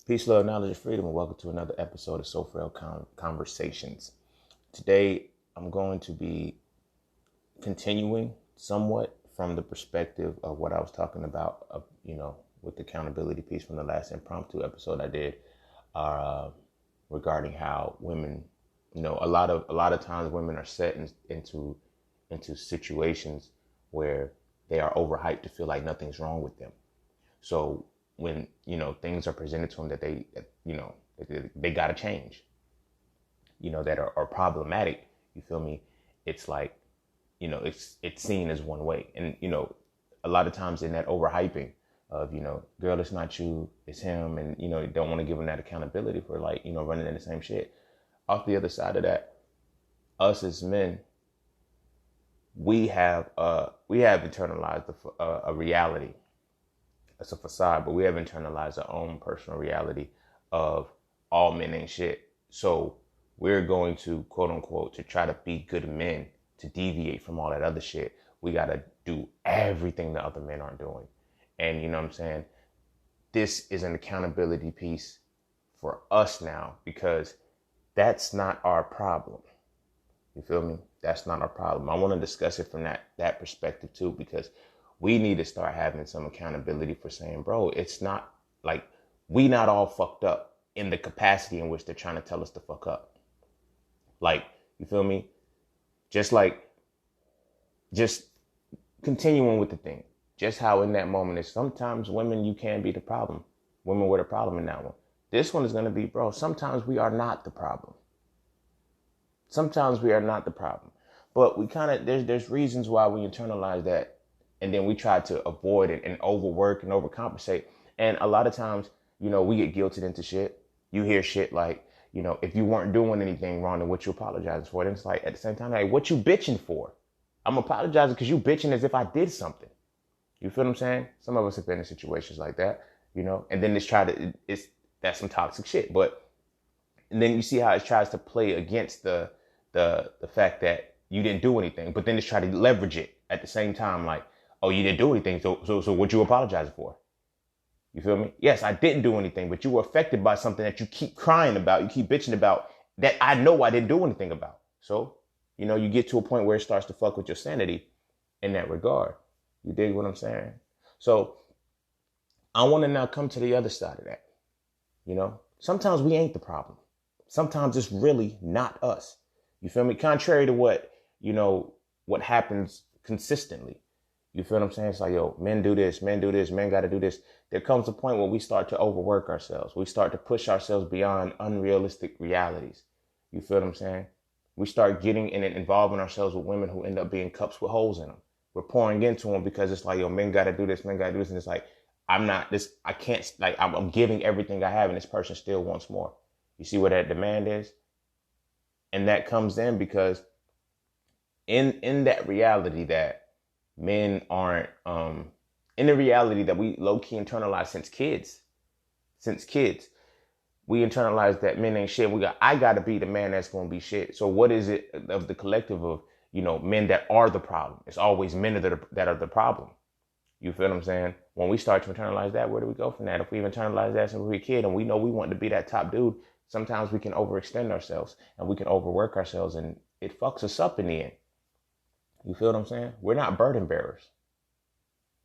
Peace, love, knowledge, and freedom, and welcome to another episode of Frail Conversations. Today, I'm going to be continuing somewhat from the perspective of what I was talking about, with the accountability piece from the last impromptu episode I did, regarding how women, a lot of times women are set into situations where they are overhyped to feel like nothing's wrong with them. So when, things are presented to them that they got to change, that are problematic, you feel me? It's like, it's seen as one way. And, a lot of times in that overhyping of, girl, it's not you, it's him. And, you don't want to give them that accountability for running in the same shit. Off the other side of that, us as men, we have internalized a reality. It's a facade, but we have internalized our own personal reality of all men ain't shit. So we're going to, quote unquote, to try to be good men, to deviate from all that other shit. We got to do everything the other men aren't doing. And you know what I'm saying? This is an accountability piece for us now, because that's not our problem. You feel me? That's not our problem. I want to discuss it from that perspective too, because we need to start having some accountability for saying, bro, it's not like we not all fucked up in the capacity in which they're trying to tell us to fuck up. Like, you feel me? Just continuing with the thing. Just how in that moment is sometimes women, you can be the problem. Women were the problem in that one. This one is going to be, bro, sometimes we are not the problem. Sometimes we are not the problem. But we kind of, there's reasons why we internalize that. And then we try to avoid it and overwork and overcompensate. And a lot of times, we get guilted into shit. You hear shit like, if you weren't doing anything wrong, then what you apologizing for? Then it's like, at the same time, like, what you bitching for? I'm apologizing because you bitching as if I did something. You feel what I'm saying? Some of us have been in situations like that, and then that's some toxic shit. And then you see how it tries to play against the fact that you didn't do anything, but then it's try to leverage it at the same time, like, oh, you didn't do anything, so what you apologizing for? You feel me? Yes, I didn't do anything, but you were affected by something that you keep crying about, you keep bitching about, that I know I didn't do anything about. So, you get to a point where it starts to fuck with your sanity in that regard. You dig what I'm saying? So I want to now come to the other side of that. Sometimes we ain't the problem. Sometimes it's really not us. You feel me? Contrary to what happens consistently. You feel what I'm saying? It's like, yo, men do this, men got to do this. There comes a point where we start to overwork ourselves. We start to push ourselves beyond unrealistic realities. You feel what I'm saying? We start getting in and involving ourselves with women who end up being cups with holes in them. We're pouring into them because it's like, yo, men got to do this, men got to do this. And it's like, I can't, like, I'm giving everything I have and this person still wants more. You see where that demand is? And that comes in because in that reality that men aren't, in the reality that we low-key internalize since kids, we internalize that men ain't shit. I got to be the man that's going to be shit. So what is it of the collective of, men that are the problem? It's always men that are the problem. You feel what I'm saying? When we start to internalize that, where do we go from that? If we've internalized that since we were a kid and we know we want to be that top dude, sometimes we can overextend ourselves and we can overwork ourselves and it fucks us up in the end. You feel what I'm saying? We're not burden bearers.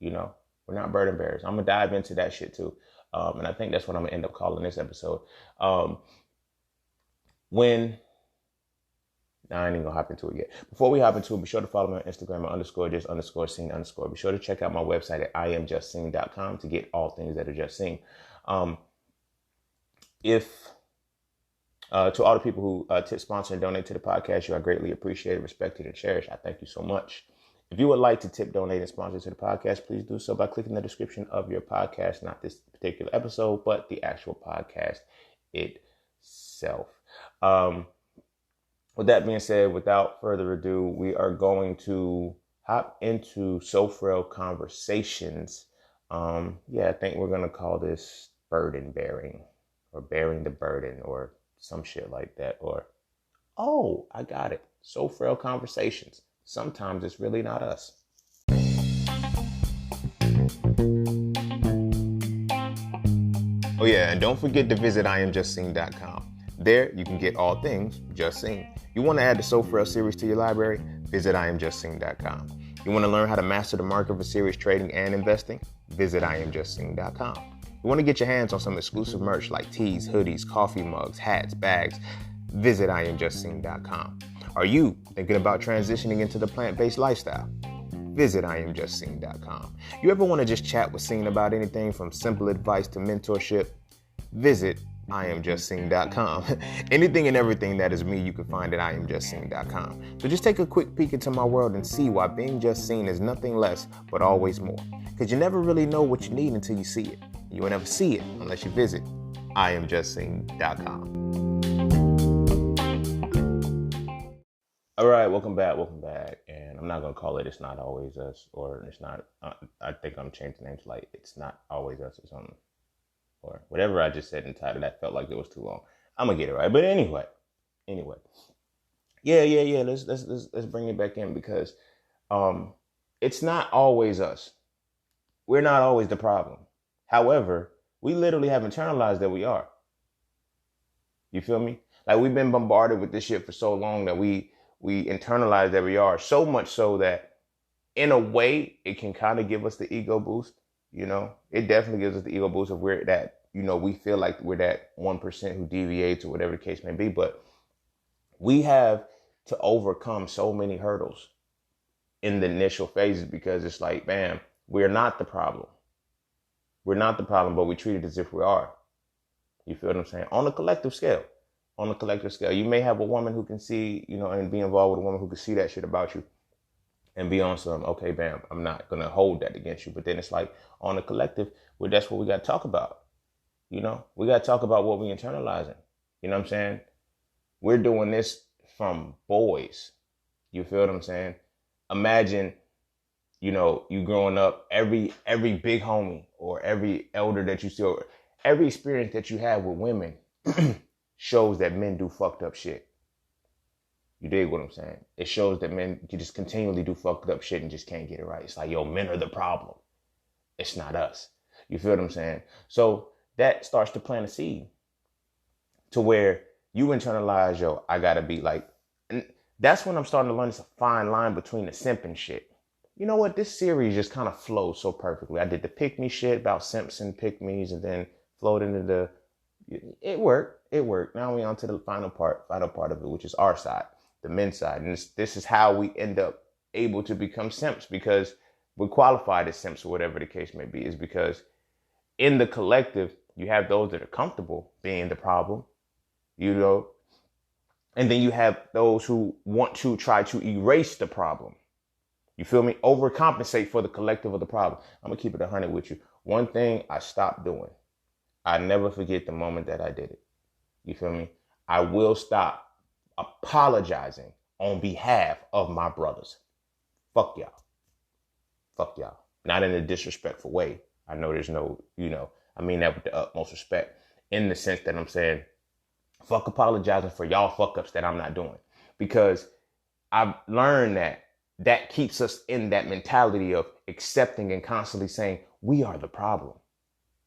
We're not burden bearers. I'm going to dive into that shit too. And I think that's what I'm going to end up calling this episode. I ain't even going to hop into it yet. Before we hop into it, be sure to follow me on Instagram _just_seen_. Be sure to check out my website at iamjustseen.com to get all things that are just seen. To all the people who tip, sponsor, and donate to the podcast, you are greatly appreciated, respected, and cherished. I thank you so much. If you would like to tip, donate, and sponsor to the podcast, please do so by clicking the description of your podcast, not this particular episode, but the actual podcast itself. With that being said, without further ado, we are going to hop into Frail Conversations. I think we're going to call this burden bearing, or bearing the burden, or some shit like that. Or, oh, I got it. Frail Conversations. Sometimes it's really not us. Oh yeah, and don't forget to visit IamJustSeen.com. There, you can get all things Just Seen. You want to add the So Frail series to your library? Visit IamJustSeen.com. You want to learn how to master the market for serious trading and investing? Visit IamJustSeen.com. You want to get your hands on some exclusive merch like tees, hoodies, coffee mugs, hats, bags? Visit IamJustSeen.com. Are you thinking about transitioning into the plant-based lifestyle? Visit IamJustSeen.com. You ever want to just chat with Seen about anything from simple advice to mentorship? Visit IamJustSeen.com. Anything and everything that is me, you can find at IamJustSeen.com. So just take a quick peek into my world and see why being just seen is nothing less but always more. Because you never really know what you need until you see it. You will never see it unless you visit IamJustSeen.com. All right, welcome back. And I'm not going to call it It's Not Always Us, or It's Not, I think I'm changing the name to like It's Not Always Us or something. Or whatever I just said in the title that felt like it was too long. I'm going to get it right. But anyway. Yeah. Let's bring it back in because it's not always us. We're not always the problem. However, we literally have internalized that we are. You feel me? Like we've been bombarded with this shit for so long that we internalize that we are, so much so that in a way it can kind of give us the ego boost. You know, it definitely gives us the ego boost if we're that, you know, we feel like we're that 1% who deviates or whatever the case may be. But we have to overcome so many hurdles in the initial phases because it's like, bam, we're not the problem. We're not the problem, but we treat it as if we are. You feel what I'm saying? On a collective scale. You may have a woman who can see, you know, and be involved with a woman who can see that shit about you and be on some, okay, bam, I'm not going to hold that against you. But then it's like on a collective, well, that's what we got to talk about. You know, we got to talk about what we internalizing. You know what I'm saying? We're doing this from boys. You feel what I'm saying? Imagine, you know, you growing up, every big homie or every elder that you see, or every experience that you have with women shows that men do fucked up shit. You dig what I'm saying? It shows that men can just continually do fucked up shit and just can't get it right. It's like, yo, men are the problem. It's not us. You feel what I'm saying? So that starts to plant a seed to where you internalize, yo, I gotta be like, and that's when I'm starting to learn it's a fine line between the simp and shit. You know what? This series just kind of flows so perfectly. I did the pick me shit about simps and pick me's and then flowed into the, it worked. Now we on to the final part of it, which is our side, the men's side. And this is how we end up able to become simps, because we're qualified as simps or whatever the case may be, is because in the collective, you have those that are comfortable being the problem, you know, and then you have those who want to try to erase the problem. You feel me? Overcompensate for the collective of the problem. I'm going to keep it 100 with you. One thing I stopped doing, I never forget the moment that I did it. You feel me? I will stop apologizing on behalf of my brothers. Fuck y'all. Not in a disrespectful way. I know there's no, you know, I mean that with the utmost respect, in the sense that I'm saying, fuck apologizing for y'all fuck ups that I'm not doing. Because I've learned that keeps us in that mentality of accepting and constantly saying, we are the problem.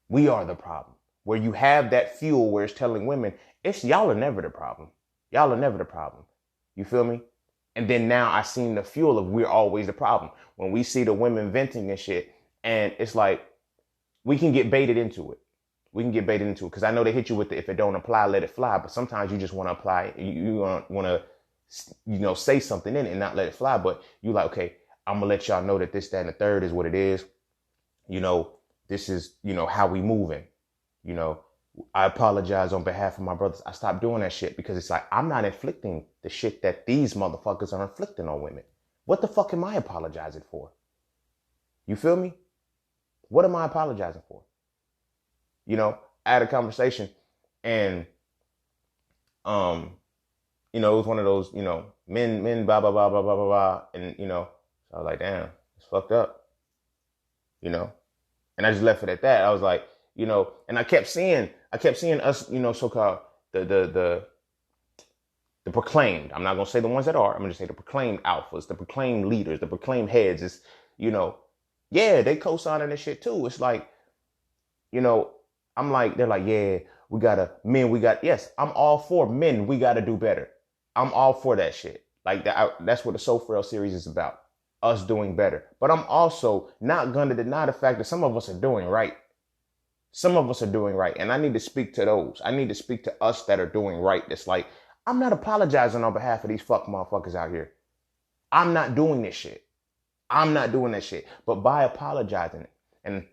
We are the problem. Where you have that fuel where it's telling women, it's y'all are never the problem. Y'all are never the problem. You feel me? And then now I seen the fuel of we're always the problem. When we see the women venting and shit, and it's like, we can get baited into it. Because I know they hit you with the, if it don't apply, let it fly. But sometimes you just want to apply. You want to, you know, say something in it and not let it fly. But you like, okay, I'm going to let y'all know that this, that, and the third is what it is. You know, this is, you know, how we moving. You know, I apologize on behalf of my brothers. I stopped doing that shit because it's like, I'm not inflicting the shit that these motherfuckers are inflicting on women. What the fuck am I apologizing for? You feel me? What am I apologizing for? You know, I had a conversation and, you know, it was one of those, you know, men, blah, blah, blah, blah, blah, blah, blah. And, you know, so I was like, damn, it's fucked up, you know? And I just left it at that. I was like, you know, and I kept seeing us, you know, so-called the proclaimed, I'm not going to say the ones that are, I'm going to say the proclaimed alphas, the proclaimed leaders, the proclaimed heads is, you know, yeah, they co-signing this shit too. It's like, you know, I'm like, they're like, yeah, yes, I'm all for men. We got to do better. I'm all for that shit. Like that's what the So Frail series is about. Us doing better. But I'm also not going to deny the fact that some of us are doing right. Some of us are doing right. And I need to speak to those. I need to speak to us that are doing right. It's like, I'm not apologizing on behalf of these fuck motherfuckers out here. I'm not doing this shit. I'm not doing that shit. But by apologizing, and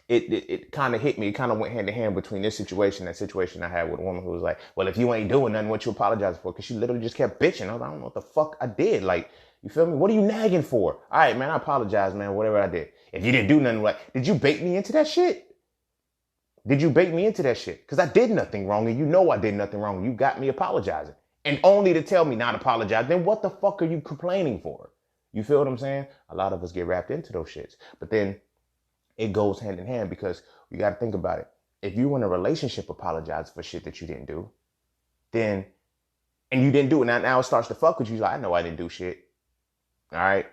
it kind of hit me. It kind of went hand in hand between this situation, that situation I had with a woman who was like, well, if you ain't doing nothing, what you apologizing for? Because she literally just kept bitching. I was like, I don't know what the fuck I did. Like, you feel me? What are you nagging for? All right, man, I apologize, man, whatever I did. If you didn't do nothing, like, did you bait me into that shit? Did you bait me into that shit? Because I did nothing wrong, and you know I did nothing wrong. You got me apologizing. And only to tell me not to apologize. Then what the fuck are you complaining for? You feel what I'm saying? A lot of us get wrapped into those shits. But then it goes hand in hand, because you got to think about it. If you in a relationship apologize for shit that you didn't do, then, and you didn't do it, now it starts to fuck with you. Like, I know I didn't do shit. All right.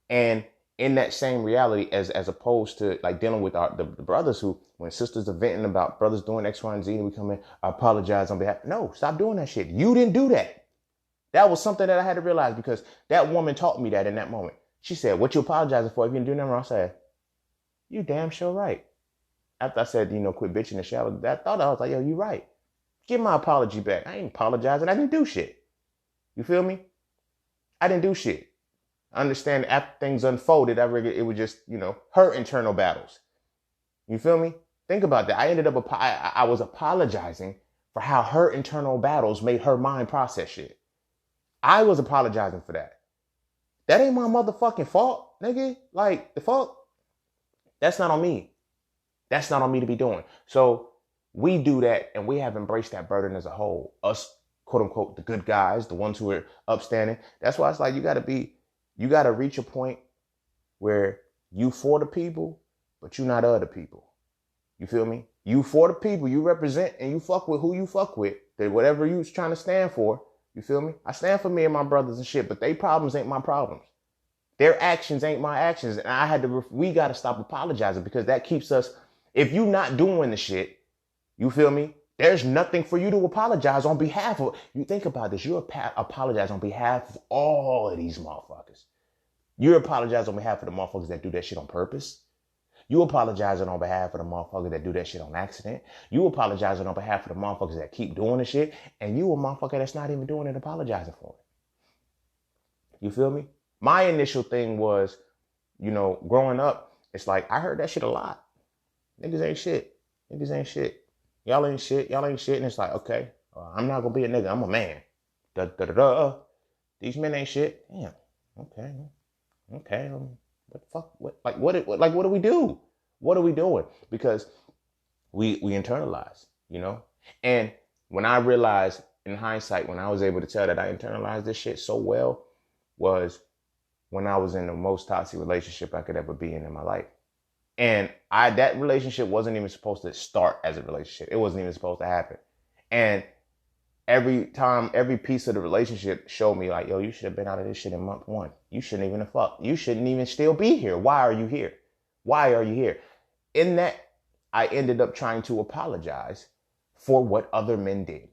And in that same reality, as opposed to like dealing with the brothers who, when sisters are venting about brothers doing X, Y, and Z, and we come in, I apologize on behalf. No, stop doing that shit. You didn't do that. That was something that I had to realize, because that woman taught me that in that moment. She said, what you apologizing for if you didn't do nothing wrong? I said, you damn sure right. After I said, quit bitching in the shower, that thought, I was like, yo, you right. Give my apology back. I ain't apologizing. I didn't do shit. You feel me? I didn't do shit. I understand after things unfolded, it was just, her internal battles. You feel me? Think about that. I ended up, I was apologizing for how her internal battles made her mind process shit. I was apologizing for that. That ain't my motherfucking fault, nigga. Like, the fault, that's not on me. That's not on me to be doing. So we do that, and we have embraced that burden as a whole. Us, quote unquote, the good guys, the ones who are upstanding. That's why it's like, you got to reach a point where you for the people, but you not other people. You feel me? You for the people, you represent, and you fuck with who you fuck with. That whatever you was trying to stand for, you feel me? I stand for me and my brothers and shit, but they problems ain't my problems. Their actions ain't my actions. And we got to stop apologizing, because that keeps us, if you not doing the shit, you feel me? There's nothing for you to apologize on behalf of. You think about this. You apologize on behalf of all of these motherfuckers. You apologize on behalf of the motherfuckers that do that shit on purpose. You apologizing on behalf of the motherfuckers that do that shit on accident. You apologizing on behalf of the motherfuckers that keep doing the shit. And you a motherfucker that's not even doing it, apologizing for it. You feel me? My initial thing was, growing up, it's like, I heard that shit a lot. Niggas ain't shit. Niggas ain't shit. Y'all ain't shit. Y'all ain't shit. And it's like, okay, I'm not going to be a nigga. I'm a man. These men ain't shit. Damn. Okay. What the fuck? What do we do? What are we doing? Because we internalize, And when I realized, in hindsight, when I was able to tell that I internalized this shit so well, was when I was in the most toxic relationship I could ever be in my life. And that relationship wasn't even supposed to start as a relationship. It wasn't even supposed to happen. And every piece of the relationship showed me like, yo, you should have been out of this shit in month 1. You shouldn't even have fucked. You shouldn't even still be here. Why are you here? Why are you here? In that, I ended up trying to apologize for what other men did.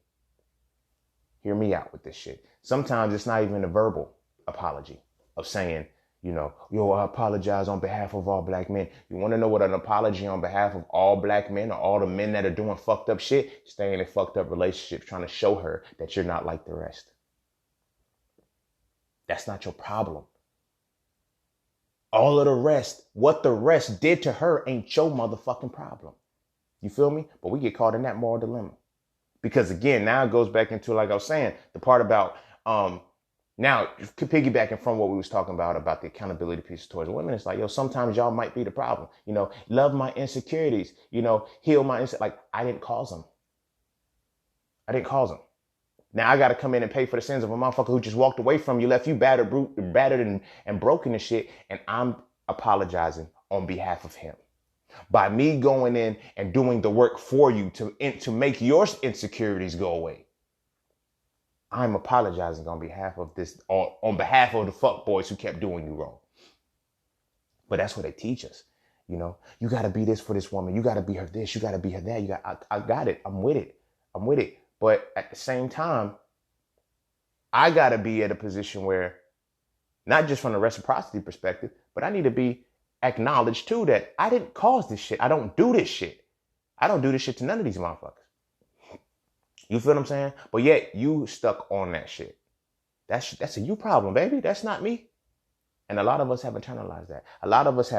Hear me out with this shit. Sometimes it's not even a verbal apology of saying, yo, I apologize on behalf of all black men. You want to know what an apology on behalf of all black men, or all the men that are doing fucked up shit? Staying in fucked up relationships, trying to show her that you're not like the rest. That's not your problem. All of the rest, what the rest did to her ain't your motherfucking problem. You feel me? But we get caught in that moral dilemma. Because again, now it goes back into, like I was saying, the part about, now, piggybacking from what we was talking about the accountability piece towards women, it's like, yo, sometimes y'all might be the problem. Love my insecurities, heal my like, I didn't cause them. Now I got to come in and pay for the sins of a motherfucker who just walked away from you, left you battered and broken and shit. And I'm apologizing on behalf of him. By me going in and doing the work for you to make your insecurities go away. I'm apologizing on behalf of on behalf of the fuck boys who kept doing you wrong. But that's what they teach us. You got to be this for this woman. You got to be her this. You got to be her that. I got it. I'm with it. But at the same time, I got to be at a position where, not just from the reciprocity perspective, but I need to be acknowledged too that I didn't cause this shit. I don't do this shit. I don't do this shit to none of these motherfuckers. You feel what I'm saying? But yet you stuck on that shit. That's a you problem, baby. That's not me. And a lot of us have internalized that. A lot of us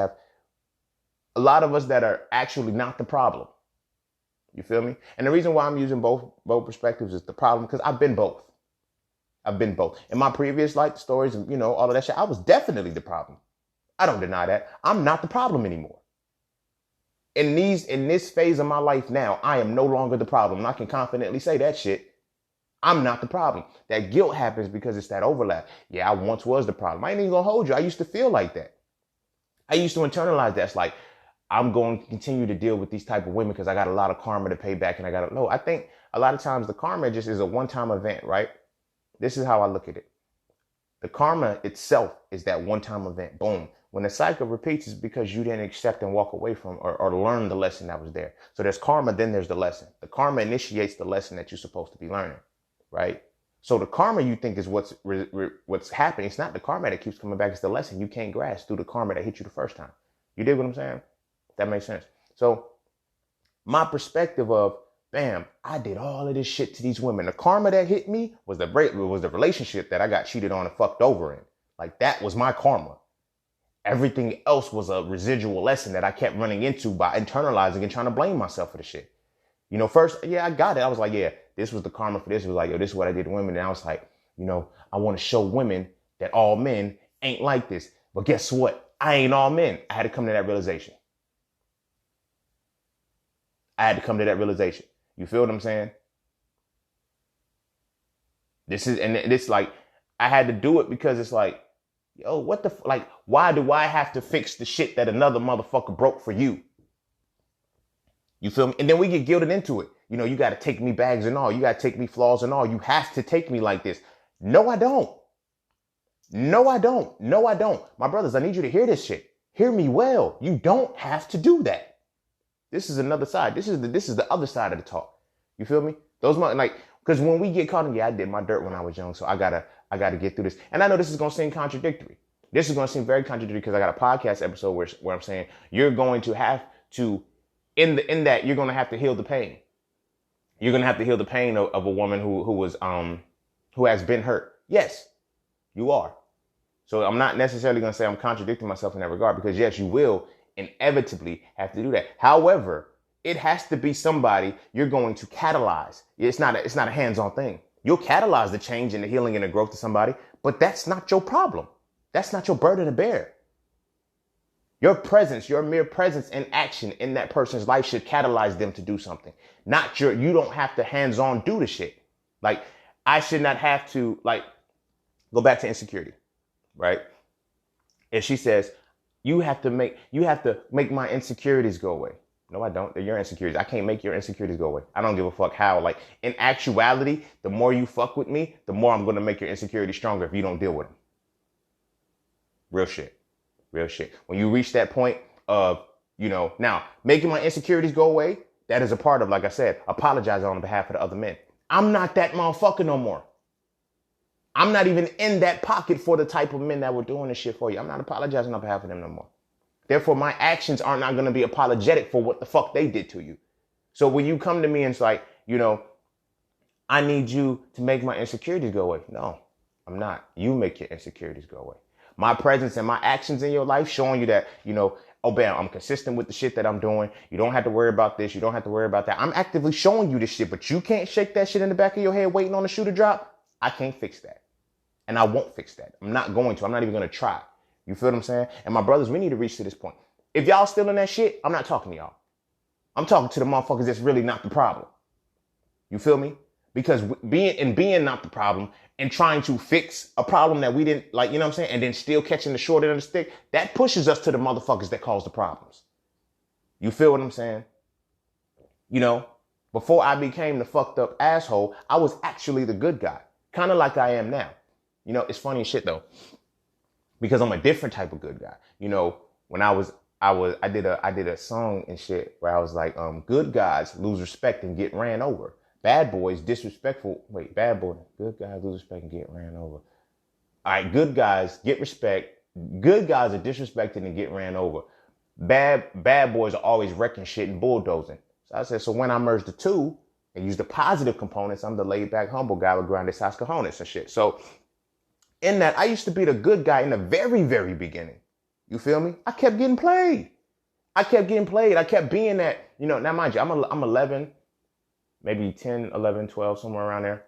that are actually not the problem. You feel me? And the reason why I'm using both perspectives is the problem because I've been both. In my previous life stories and, all of that shit, I was definitely the problem. I don't deny that. I'm not the problem anymore. In this phase of my life now, I am no longer the problem. And I can confidently say that shit. I'm not the problem. That guilt happens because it's that overlap. Yeah, I once was the problem. I ain't even gonna hold you. I used to feel like that. I used to internalize that. It's like, I'm going to continue to deal with these type of women because I got a lot of karma to pay back and I think a lot of times the karma just is a one-time event, right? This is how I look at it. The karma itself is that one-time event. Boom. When the cycle repeats, it's because you didn't accept and walk away from or learn the lesson that was there. So there's karma, then there's the lesson. The karma initiates the lesson that you're supposed to be learning, right? So the karma you think is what's happening. It's not the karma that keeps coming back. It's the lesson you can't grasp through the karma that hit you the first time. You dig what I'm saying? That makes sense. So my perspective of, bam, I did all of this shit to these women. The karma that hit me was the relationship that I got cheated on and fucked over in. Like, that was my karma. Everything else was a residual lesson that I kept running into by internalizing and trying to blame myself for the shit. First, yeah, I got it. I was like, yeah, this was the karma for this. It was like, yo, this is what I did to women. And I was like, I want to show women that all men ain't like this. But guess what? I ain't all men. I had to come to that realization. You feel what I'm saying? It's like, I had to do it because it's like, yo, what the, why do I have to fix the shit that another motherfucker broke for you? You feel me? And then we get guilted into it. You got to take me bags and all. You got to take me flaws and all. You have to take me like this. No, I don't. My brothers, I need you to hear this shit. Hear me well. You don't have to do that. This is another side. This is the other side of the talk. You feel me? Because when we get caught in, I did my dirt when I was young, so I gotta get through this. And I know this is gonna seem contradictory. This is gonna seem very contradictory because I got a podcast episode where I'm saying you're going to have to, in that you're gonna have to heal the pain. You're gonna have to heal the pain of a woman who has been hurt. Yes, you are. So I'm not necessarily gonna say I'm contradicting myself in that regard because yes, you will inevitably have to do that. However, it has to be somebody you're going to catalyze. It's not a hands-on thing. You'll catalyze the change and the healing and the growth to somebody, but that's not your problem. That's not your burden to bear. Your presence, your mere presence and action in that person's life should catalyze them to do something. You don't have to hands-on do the shit. Like, I should not have to, go back to insecurity, right? If she says, you have to make my insecurities go away. No, I don't. They're your insecurities. I can't make your insecurities go away. I don't give a fuck how. In actuality, the more you fuck with me, the more I'm going to make your insecurities stronger if you don't deal with them. Real shit. When you reach that point of, now making my insecurities go away, that is a part of, like I said, apologizing on behalf of the other men. I'm not that motherfucker no more. I'm not even in that pocket for the type of men that were doing this shit for you. I'm not apologizing on behalf of them no more. Therefore, my actions are not going to be apologetic for what the fuck they did to you. So when you come to me and it's like, I need you to make my insecurities go away. No, I'm not. You make your insecurities go away. My presence and my actions in your life showing you that, oh, bam, I'm consistent with the shit that I'm doing. You don't have to worry about this. You don't have to worry about that. I'm actively showing you this shit, but you can't shake that shit in the back of your head waiting on the shoe to drop. I can't fix that. And I won't fix that. I'm not going to. I'm not even going to try. You feel what I'm saying? And my brothers, we need to reach to this point. If y'all still in that shit, I'm not talking to y'all. I'm talking to the motherfuckers that's really not the problem. You feel me? Because being not the problem and trying to fix a problem that we didn't, you know what I'm saying? And then still catching the short end of the stick, that pushes us to the motherfuckers that cause the problems. You feel what I'm saying? Before I became the fucked up asshole, I was actually the good guy. Kind of like I am now. It's funny as shit though, because I'm a different type of good guy. When I was I did a song and shit where I was like, good guys lose respect and get ran over. Bad boys disrespectful. Wait, bad boy. Good guys lose respect and get ran over. All right, good guys get respect. Good guys are disrespected and get ran over. Bad boys are always wrecking shit and bulldozing. So I said, so when I merge the two and use the positive components, I'm the laid back, humble guy with grandes cojones and shit. So in that, I used to be the good guy in the very, very beginning. You feel me? I kept getting played. I kept being that, now mind you, I'm 11, maybe 10, 11, 12, somewhere around there.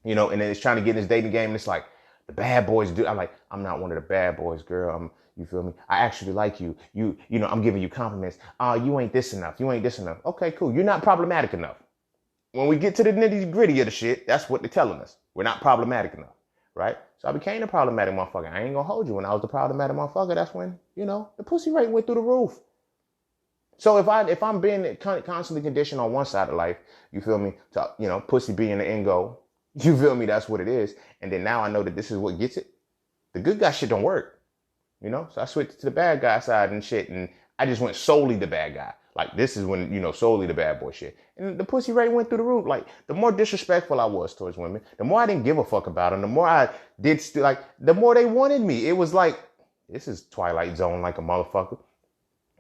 And then it's trying to get in this dating game. And it's like, the bad boys do. I'm like, I'm not one of the bad boys, girl. You feel me? I actually like you. I'm giving you compliments. You ain't this enough. You ain't this enough. Okay, cool. You're not problematic enough. When we get to the nitty gritty of the shit, that's what they're telling us. We're not problematic enough, right? So I became the problematic motherfucker. I ain't gonna hold you. When I was the problematic motherfucker, that's when, the pussy rate went through the roof. So if I'm being constantly conditioned on one side of life, you feel me, to, pussy being the end goal, you feel me, that's what it is. And then now I know that this is what gets it. The good guy shit don't work, So I switched to the bad guy side and shit, and I just went solely the bad guy. Like, this is when, solely the bad boy shit. And the pussy rate went through the roof. Like, the more disrespectful I was towards women, the more I didn't give a fuck about them, the more I did, the more they wanted me. It was like, this is Twilight Zone like a motherfucker.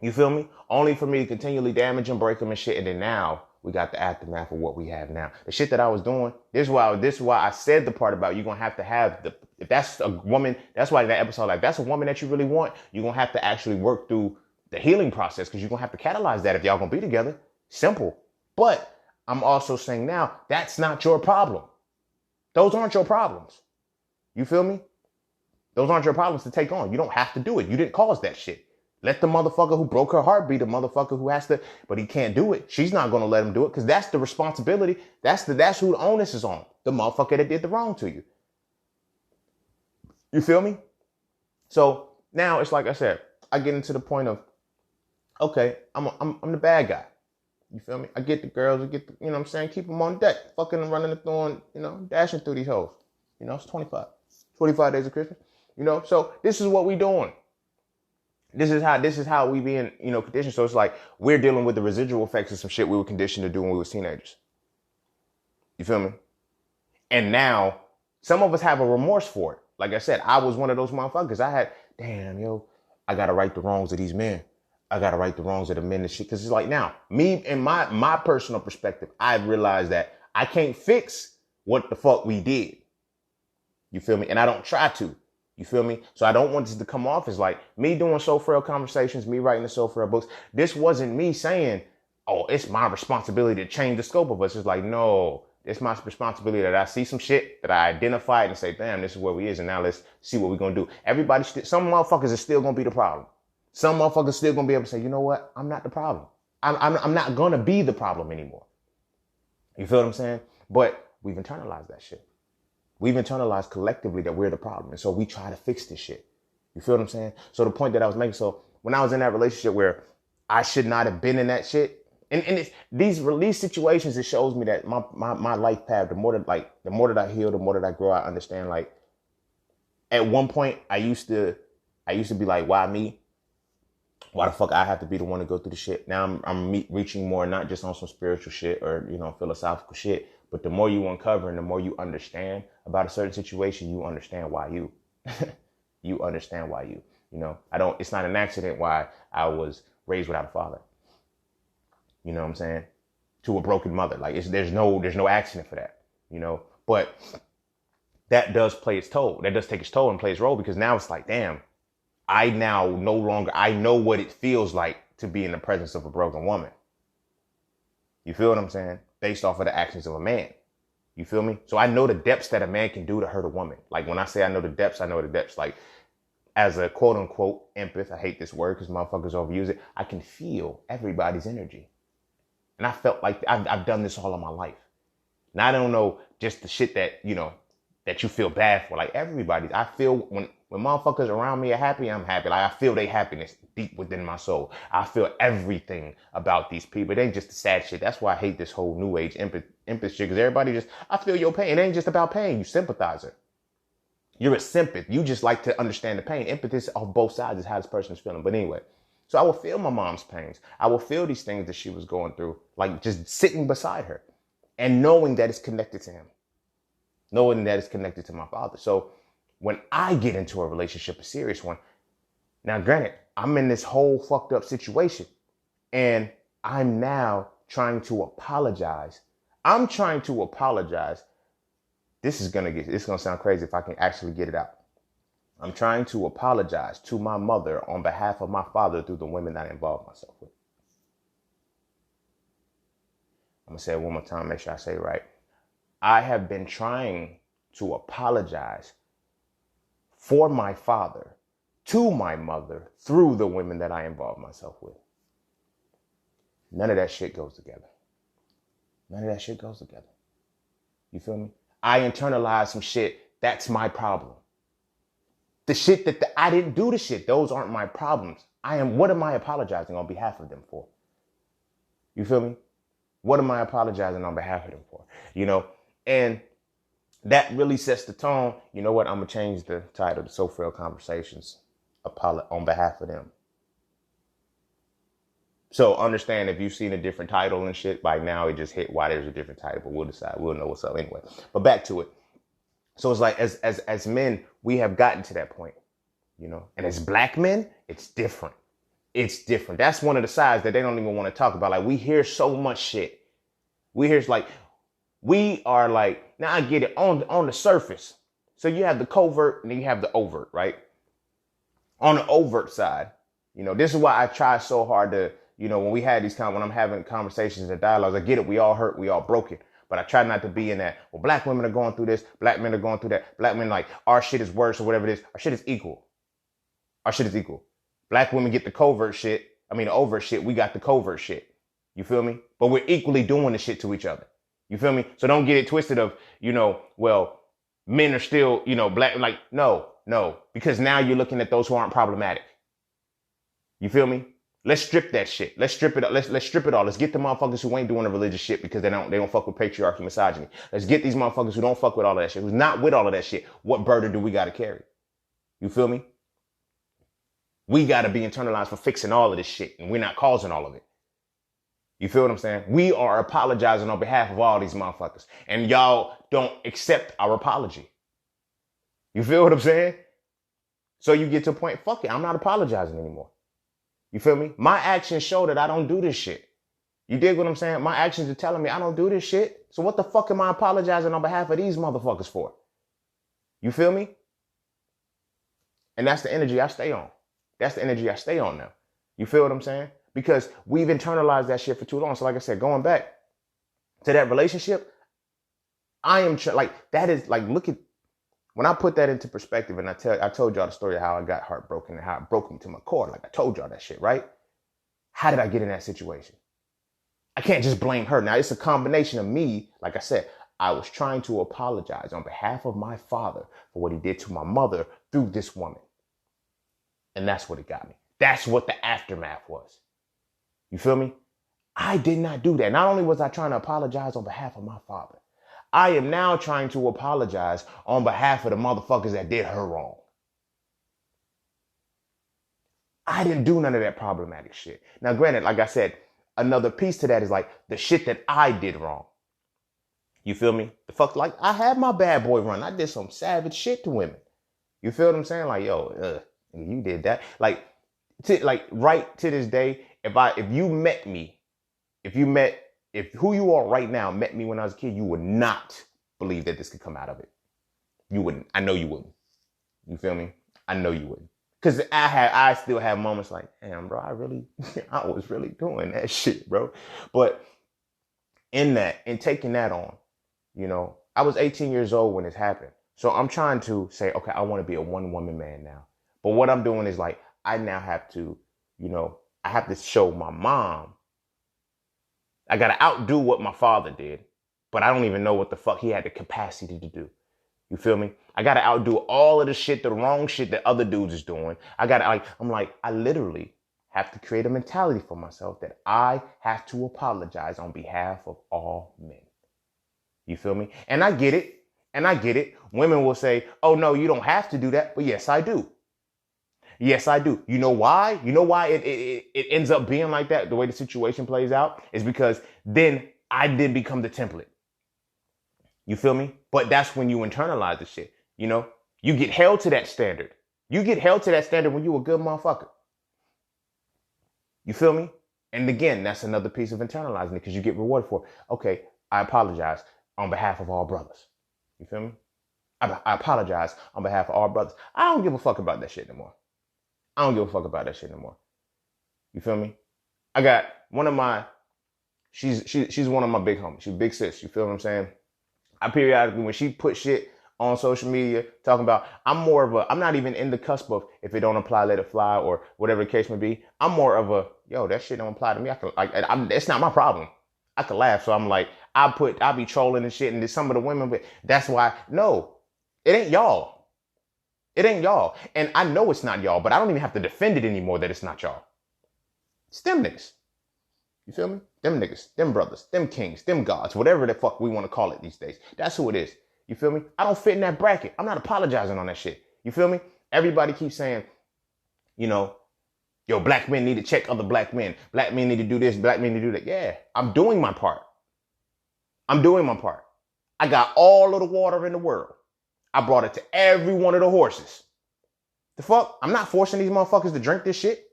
You feel me? Only for me to continually damage and break them and shit. And then now we got the aftermath of what we have now. The shit that I was doing, this is why I said the part about you're going to have if that's a woman, that's why that episode, like, that's a woman that you really want, you're going to have to actually work through the healing process, because you're going to have to catalyze that if y'all going to be together. Simple. But I'm also saying now, that's not your problem. Those aren't your problems. You feel me? Those aren't your problems to take on. You don't have to do it. You didn't cause that shit. Let the motherfucker who broke her heart be the motherfucker who has to, but he can't do it. She's not going to let him do it, because that's the responsibility. That's who the onus is on. The motherfucker that did the wrong to you. You feel me? So now it's like I said, I get into the point of, okay, I'm the bad guy. You feel me? I get the girls, what I'm saying? Keep them on deck. Fucking running through, dashing through these hoes. It's 25 days of Christmas. So this is what we doing. This is how we being, conditioned. So it's like we're dealing with the residual effects of some shit we were conditioned to do when we were teenagers. You feel me? And now some of us have a remorse for it. Like I said, I was one of those motherfuckers. I had, I got to right the wrongs of these men. I got to right the wrongs of the men and shit. Because it's like now, me and my personal perspective, I realized that I can't fix what the fuck we did. You feel me? And I don't try to. You feel me? So I don't want this to come off as like me doing So Frail conversations, me writing the So Frail books. This wasn't me saying, oh, it's my responsibility to change the scope of us. It's like, no, it's my responsibility that I see some shit that I identified and say, damn, this is where we is. And now let's see what we're going to do. Some motherfuckers are still going to be the problem. Some motherfuckers still going to be able to say, you know what? I'm not the problem. I'm not going to be the problem anymore. You feel what I'm saying? But we've internalized that shit. We've internalized collectively that we're the problem. And so we try to fix this shit. You feel what I'm saying? So the point that I was making, so when I was in that relationship where I should not have been in that shit, and it's these release situations, it shows me that my life path, the more that I heal, the more that I grow, I understand, like, at one point I used to be like, why me? Why the fuck I have to be the one to go through the shit? Now I'm reaching more, not just on some spiritual shit or, philosophical shit, but the more you uncover and the more you understand about a certain situation, you understand why you, you understand why you, it's not an accident why I was raised without a father. You know what I'm saying? To a broken mother. Like there's no accident for that, but that does play its toll. That does take its toll and play its role, because now it's like, damn, I now no longer, I know what it feels like to be in the presence of a broken woman. You feel what I'm saying? Based off of the actions of a man. You feel me? So I know the depths that a man can do to hurt a woman. Like when I say I know the depths, I know the depths. Like as a quote unquote empath, I hate this word because motherfuckers overuse it. I can feel everybody's energy. And I felt like I've done this all of my life. Now I don't know just the shit that, that you feel bad for. Like everybody, I feel when motherfuckers around me are happy, I'm happy. Like I feel their happiness deep within my soul. I feel everything about these people. It ain't just the sad shit. That's why I hate this whole new age empath shit. Because everybody I feel your pain. It ain't just about pain. You sympathizer. You're a sympath. You just like to understand the pain. Empathy is off both sides is how this person is feeling. But anyway, So I will feel my mom's pains. I will feel these things that she was going through, like just sitting beside her and knowing that it's connected to him, knowing that it's connected to my father. So when I get into a relationship, a serious one, now granted, I'm in this whole fucked up situation and I'm now trying to apologize. I'm trying to apologize. It's gonna sound crazy if I can actually get it out. I'm trying to apologize to my mother on behalf of my father through the women that I involved myself with. I'm gonna say it one more time, make sure I say it right. I have been trying to apologize for my father to my mother through the women that I involved myself with. None of that shit goes together. None of that shit goes together. You feel me? I internalized some shit. That's my problem. The shit that I didn't do the shit. Those aren't my problems. What am I apologizing on behalf of them for? You feel me? What am I apologizing on behalf of them for? You know, and that really sets the tone. You know what? I'm going to change the title to Frail Conversations on behalf of them. So understand if you've seen a different title and shit, by now it just hit why there's a different title, but we'll decide. We'll know what's up anyway. But back to it. So it's like as men, we have gotten to that point, you know, and as black men, it's different. It's different. That's one of the sides that they don't even want to talk about. Like we hear so much shit. We are like, now I get it on the surface. So you have the covert and then you have the overt, right? On the overt side, you know, this is why I try so hard to, you know, when I'm having conversations and dialogues, I get it. We all hurt. We all broken. But I try not to be in that, well, black women are going through this. Black men are going through that. Black men, like, our shit is worse or whatever it is. Our shit is equal. Our shit is equal. Black women get the overt shit. We got the covert shit. You feel me? But we're equally doing the shit to each other. You feel me? So don't get it twisted of, you know, well, men are still, you know, black. Like, no. Because now you're looking at those who aren't problematic. You feel me? Let's strip that shit. Let's strip it. Let's strip it all. Let's get the motherfuckers who ain't doing the religious shit because they don't fuck with patriarchy, misogyny. Let's get these motherfuckers who don't fuck with all of that shit, who's not with all of that shit. What burden do we got to carry? You feel me? We got to be internalized for fixing all of this shit, and we're not causing all of it. You feel what I'm saying? We are apologizing on behalf of all these motherfuckers, and y'all don't accept our apology. You feel what I'm saying? So you get to a point, fuck it, I'm not apologizing anymore. You feel me? My actions show that I don't do this shit. You dig what I'm saying? My actions are telling me I don't do this shit. So what the fuck am I apologizing on behalf of these motherfuckers for? You feel me? And that's the energy I stay on. That's the energy I stay on now. You feel what I'm saying? Because we've internalized that shit for too long. So like I said, going back to that relationship, look at, when I put that into perspective and I told y'all the story of how I got heartbroken and how it broke me to my core. Like I told y'all that shit, right? How did I get in that situation? I can't just blame her. Now it's a combination of me. Like I said, I was trying to apologize on behalf of my father for what he did to my mother through this woman. And that's what it got me. That's what the aftermath was. You feel me? I did not do that. Not only was I trying to apologize on behalf of my father, I am now trying to apologize on behalf of the motherfuckers that did her wrong. I didn't do none of that problematic shit. Now, granted, like I said, another piece to that is like the shit that I did wrong. You feel me? The fuck, like I had my bad boy run. I did some savage shit to women. You feel what I'm saying? Like, yo, you did that. Like right to this day, if who you are right now met me when I was a kid, you would not believe that this could come out of it. You wouldn't. I know you wouldn't. You feel me? I know you wouldn't. Because I still have moments like, damn, bro, I was really doing that shit, bro. But in taking that on, you know, I was 18 years old when this happened. So I'm trying to say, okay, I want to be a one-woman man now. But what I'm doing is like, I now have to, you know, I have to show my mom. I got to outdo what my father did, but I don't even know what the fuck he had the capacity to do. You feel me? I got to outdo all of the shit, the wrong shit that other dudes is doing. I literally have to create a mentality for myself that I have to apologize on behalf of all men. You feel me? And I get it. Women will say, oh no, you don't have to do that. But yes, I do. Yes, I do. You know why? You know why it ends up being like that, the way the situation plays out? Is because then I did become the template. You feel me? But that's when you internalize the shit. You know? You get held to that standard. You get held to that standard when you a good motherfucker. You feel me? And again, that's another piece of internalizing it because you get rewarded for it. Okay, I apologize on behalf of all brothers. You feel me? I apologize on behalf of all brothers. I don't give a fuck about that shit no more. I don't give a fuck about that shit no more. You feel me? I got one of my, she's one of my big homies. She's big sis. You feel what I'm saying? I periodically, when she put shit on social media talking about, I'm not even in the cusp of if it don't apply, let it fly or whatever the case may be. I'm more of a, yo, that shit don't apply to me. It's not my problem. I could laugh. So I'm like, I'll be trolling and shit. And there's some of the women, but that's why, no, it ain't y'all. It ain't y'all. And I know it's not y'all, but I don't even have to defend it anymore that it's not y'all. It's them niggas. You feel me? Them niggas, them brothers, them kings, them gods, whatever the fuck we want to call it these days. That's who it is. You feel me? I don't fit in that bracket. I'm not apologizing on that shit. You feel me? Everybody keeps saying, you know, yo, black men need to check other black men. Black men need to do this. Black men need to do that. Yeah, I'm doing my part. I'm doing my part. I got all of the water in the world. I brought it to every one of the horses. The fuck? I'm not forcing these motherfuckers to drink this shit.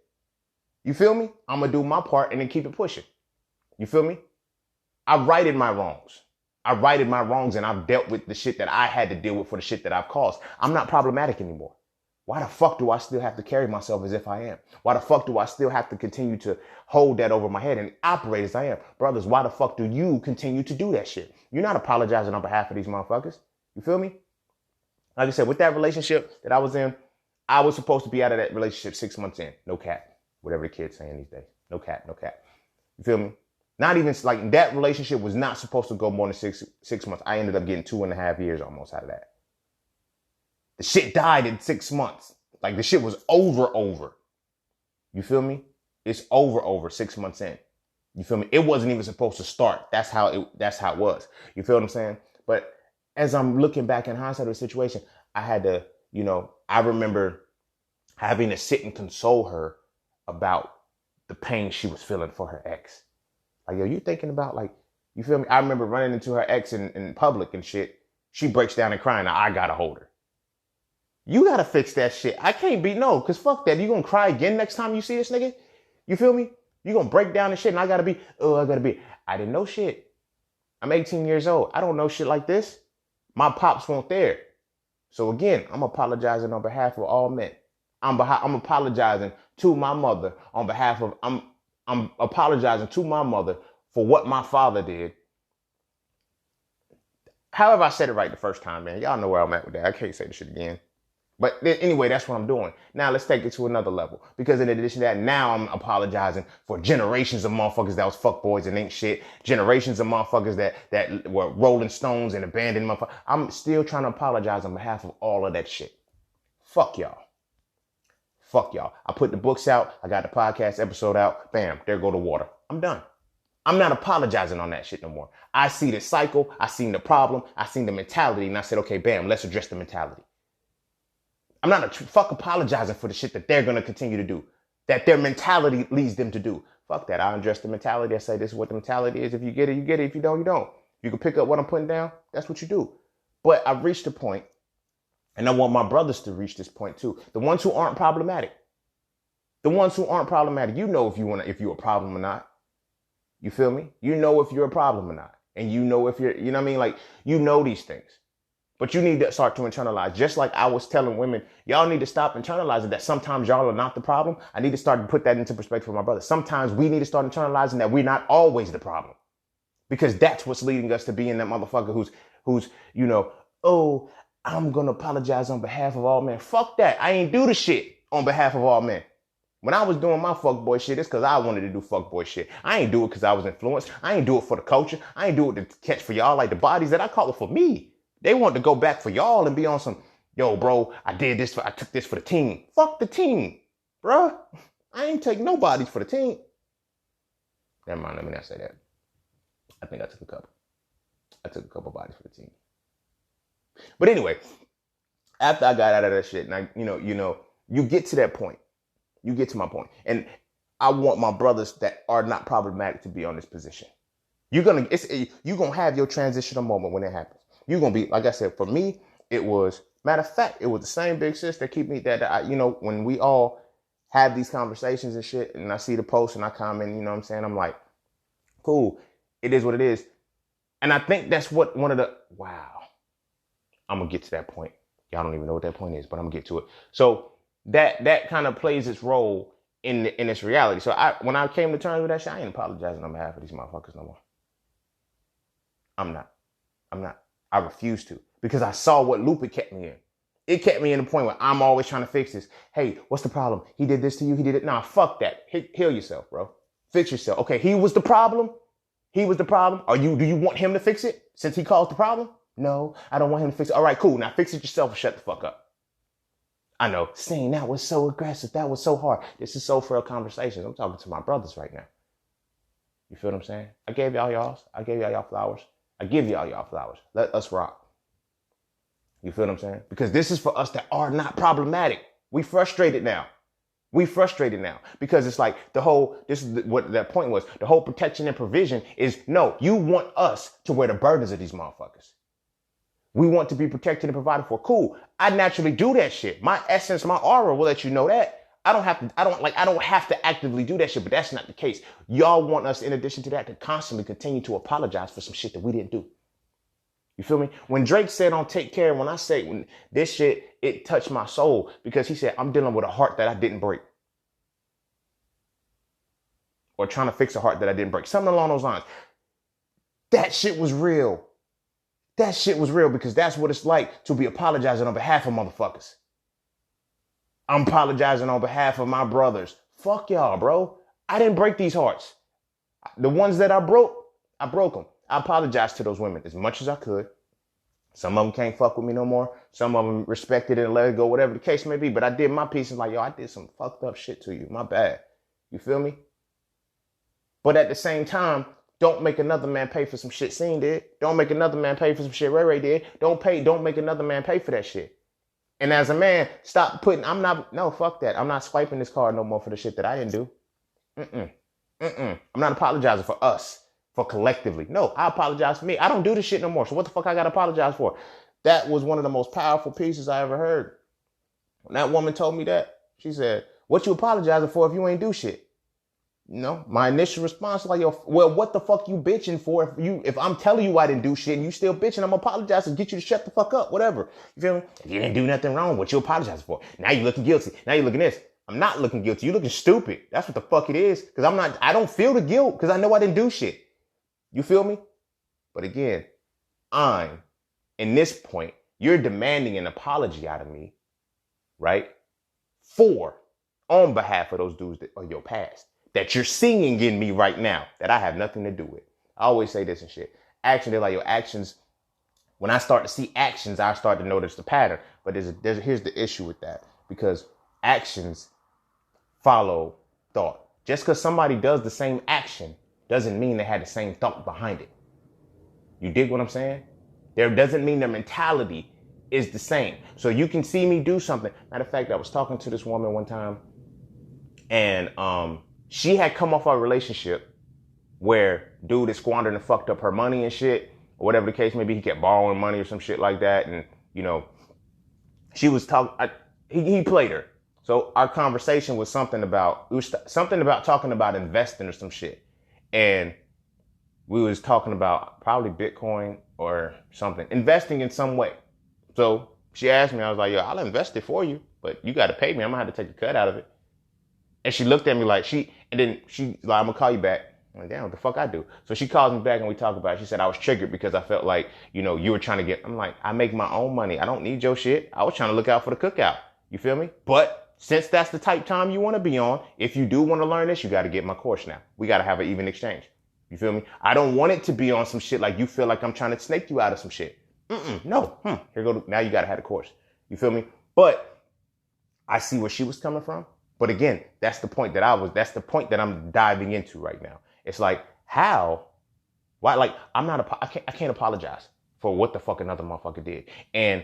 You feel me? I'm going to do my part and then keep it pushing. You feel me? I righted my wrongs. And I've dealt with the shit that I had to deal with for the shit that I've caused. I'm not problematic anymore. Why the fuck do I still have to carry myself as if I am? Why the fuck do I still have to continue to hold that over my head and operate as I am? Brothers, why the fuck do you continue to do that shit? You're not apologizing on behalf of these motherfuckers. You feel me? Like I said, with that relationship that I was in, I was supposed to be out of that relationship 6 months in. No cap. Whatever the kid's saying these days. No cap. You feel me? Not even like that relationship was not supposed to go more than six months. I ended up getting 2.5 years almost out of that. The shit died in 6 months. Like the shit was over. You feel me? It's over 6 months in. You feel me? It wasn't even supposed to start. That's how it was. You feel what I'm saying? But as I'm looking back in hindsight of the situation, I had to, I remember having to sit and console her about the pain she was feeling for her ex. Like, yo, you thinking about, like, you feel me? I remember running into her ex in public and shit. She breaks down and crying. Now I gotta hold her. You gotta fix that shit. I can't be, no, because fuck that. You gonna cry again next time you see this nigga? You feel me? You gonna break down and shit and I gotta be. I didn't know shit. I'm 18 years old. I don't know shit like this. My pops weren't there. So again, I'm apologizing on behalf of all men. I'm apologizing to my mother on behalf of, I'm apologizing to my mother for what my father did. However, I said it right the first time, man. Y'all know where I'm at with that. I can't say the shit again. But anyway, that's what I'm doing. Now let's take it to another level. Because in addition to that, now I'm apologizing for generations of motherfuckers that was fuckboys and ain't shit. Generations of motherfuckers that were Rolling Stones and abandoned motherfuckers. I'm still trying to apologize on behalf of all of that shit. Fuck y'all. I put the books out. I got the podcast episode out. Bam, there go the water. I'm done. I'm not apologizing on that shit no more. I see the cycle. I seen the problem. I seen the mentality. And I said, okay, bam, let's address the mentality. I'm not fuck apologizing for the shit that they're going to continue to do, that their mentality leads them to do. Fuck that. I'll address the mentality. I say this is what the mentality is. If you get it, you get it. If you don't, you don't. You can pick up what I'm putting down. That's what you do. But I've reached a point, and I want my brothers to reach this point too. The ones who aren't problematic. You know if you're a problem or not. You feel me? You know if you're a problem or not. And you know if you're, you know what I mean? Like, you know these things. But you need to start to internalize. Just like I was telling women, y'all need to stop internalizing that sometimes y'all are not the problem. I need to start to put that into perspective for my brothers. Sometimes we need to start internalizing that we're not always the problem. Because that's what's leading us to being that motherfucker who's, oh, I'm going to apologize on behalf of all men. Fuck that. I ain't do the shit on behalf of all men. When I was doing my fuckboy shit, it's because I wanted to do fuckboy shit. I ain't do it because I was influenced. I ain't do it for the culture. I ain't do it to catch for y'all like the bodies that I call it for me. They want to go back for y'all and be on some, yo, bro, I took this for the team. Fuck the team, bro. I ain't take no bodies for the team. Never mind, let me not say that. I think I took a couple. I took a couple bodies for the team. But anyway, after I got out of that shit, and You get to that point. You get to my point. And I want my brothers that are not problematic to be on this position. You're gonna have your transitional moment when it happens. You're gonna be, like I said, for me, it was, matter of fact, it was the same big sis that keep me that I, when we all have these conversations and shit, and I see the post and I comment, you know what I'm saying? I'm like, cool, it is what it is. And I think that's what I'm gonna get to that point. Y'all don't even know what that point is, but I'm gonna get to it. So that kind of plays its role in this reality. So when I came to terms with that shit, I ain't apologizing on behalf of these motherfuckers no more. I'm not. I refuse to, because I saw what loop it kept me in. It kept me in the point where I'm always trying to fix this. Hey, what's the problem? He did this to you. He did it. Nah, fuck that. Heal yourself, bro. Fix yourself. Okay, he was the problem. Do you want him to fix it since he caused the problem? No, I don't want him to fix it. All right, cool. Now fix it yourself and shut the fuck up. I know, saying that was so aggressive. That was so hard. This is so frail conversations. I'm talking to my brothers right now. You feel what I'm saying? I gave y'all y'all's. I gave y'all flowers. I give y'all flowers. Let us rock. You feel what I'm saying? Because this is for us that are not problematic. We frustrated now. Because it's like what that point was. The whole protection and provision is, no, you want us to wear the burdens of these motherfuckers. We want to be protected and provided for. Cool. I naturally do that shit. My essence, my aura will let you know that. I don't have to actively do that shit, but that's not the case. Y'all want us, in addition to that, to constantly continue to apologize for some shit that we didn't do. You feel me? When Drake said on Take Care, when this shit, it touched my soul, because he said, I'm dealing with a heart that I didn't break. Or trying to fix a heart that I didn't break. Something along those lines. That shit was real. Because that's what it's like to be apologizing on behalf of motherfuckers. I'm apologizing on behalf of my brothers. Fuck y'all, bro. I didn't break these hearts. The ones that I broke them. I apologized to those women as much as I could. Some of them can't fuck with me no more. Some of them respected it and let it go, whatever the case may be. But I did my piece and like, yo, I did some fucked up shit to you. My bad. You feel me? But at the same time, don't make another man pay for some shit Scene did. Don't make another man pay for some shit Ray Ray did. Don't make another man pay for that shit. And as a man, fuck that. I'm not swiping this card no more for the shit that I didn't do. I'm not apologizing for us, for collectively. No, I apologize for me. I don't do this shit no more. So what the fuck I gotta apologize for? That was one of the most powerful pieces I ever heard. When that woman told me that, she said, what you apologizing for if you ain't do shit? My initial response was like, yo, well, what the fuck you bitching for? If I'm telling you I didn't do shit and you still bitching, I'm apologizing to get you to shut the fuck up, whatever. You feel me? If you didn't do nothing wrong, what you apologizing for? Now you looking guilty. Now you looking this. I'm not looking guilty. You looking stupid. That's what the fuck it is. Because I don't feel the guilt because I know I didn't do shit. You feel me? But again, in this point, you're demanding an apology out of me, right? On behalf of those dudes that are your past, that you're seeing in me right now, that I have nothing to do with. I always say this and shit. They're like your actions. When I start to see actions, I start to notice the pattern. But here's the issue with that. Because actions follow thought. Just because somebody does the same action doesn't mean they had the same thought behind it. You dig what I'm saying? There doesn't mean their mentality is the same. So you can see me do something. Matter of fact, I was talking to this woman one time, and she had come off our relationship where dude is squandering and fucked up her money and shit, or whatever the case may be. He kept borrowing money or some shit like that. And, she was talking, he played her. So our conversation was something about talking about investing or some shit. And we was talking about probably Bitcoin or something, investing in some way. So she asked me, I was like, yo, I'll invest it for you, but you got to pay me. I'm gonna have to take a cut out of it. And she looked at me like I'm gonna call you back. I'm like, damn, what the fuck I do? So she calls me back and we talk about it. She said I was triggered because I felt like, you were trying to get, I'm like, I make my own money. I don't need your shit. I was trying to look out for the cookout. You feel me? But since that's the type time you want to be on, if you do want to learn this, you got to get my course now. We got to have an even exchange. You feel me? I don't want it to be on some shit like you feel like I'm trying to snake you out of some shit. No. Here go. Now you got to have the course. You feel me? But I see where she was coming from. But again, that's the point that I'm diving into right now. It's like, why? Like, I can't apologize for what the fuck another motherfucker did. And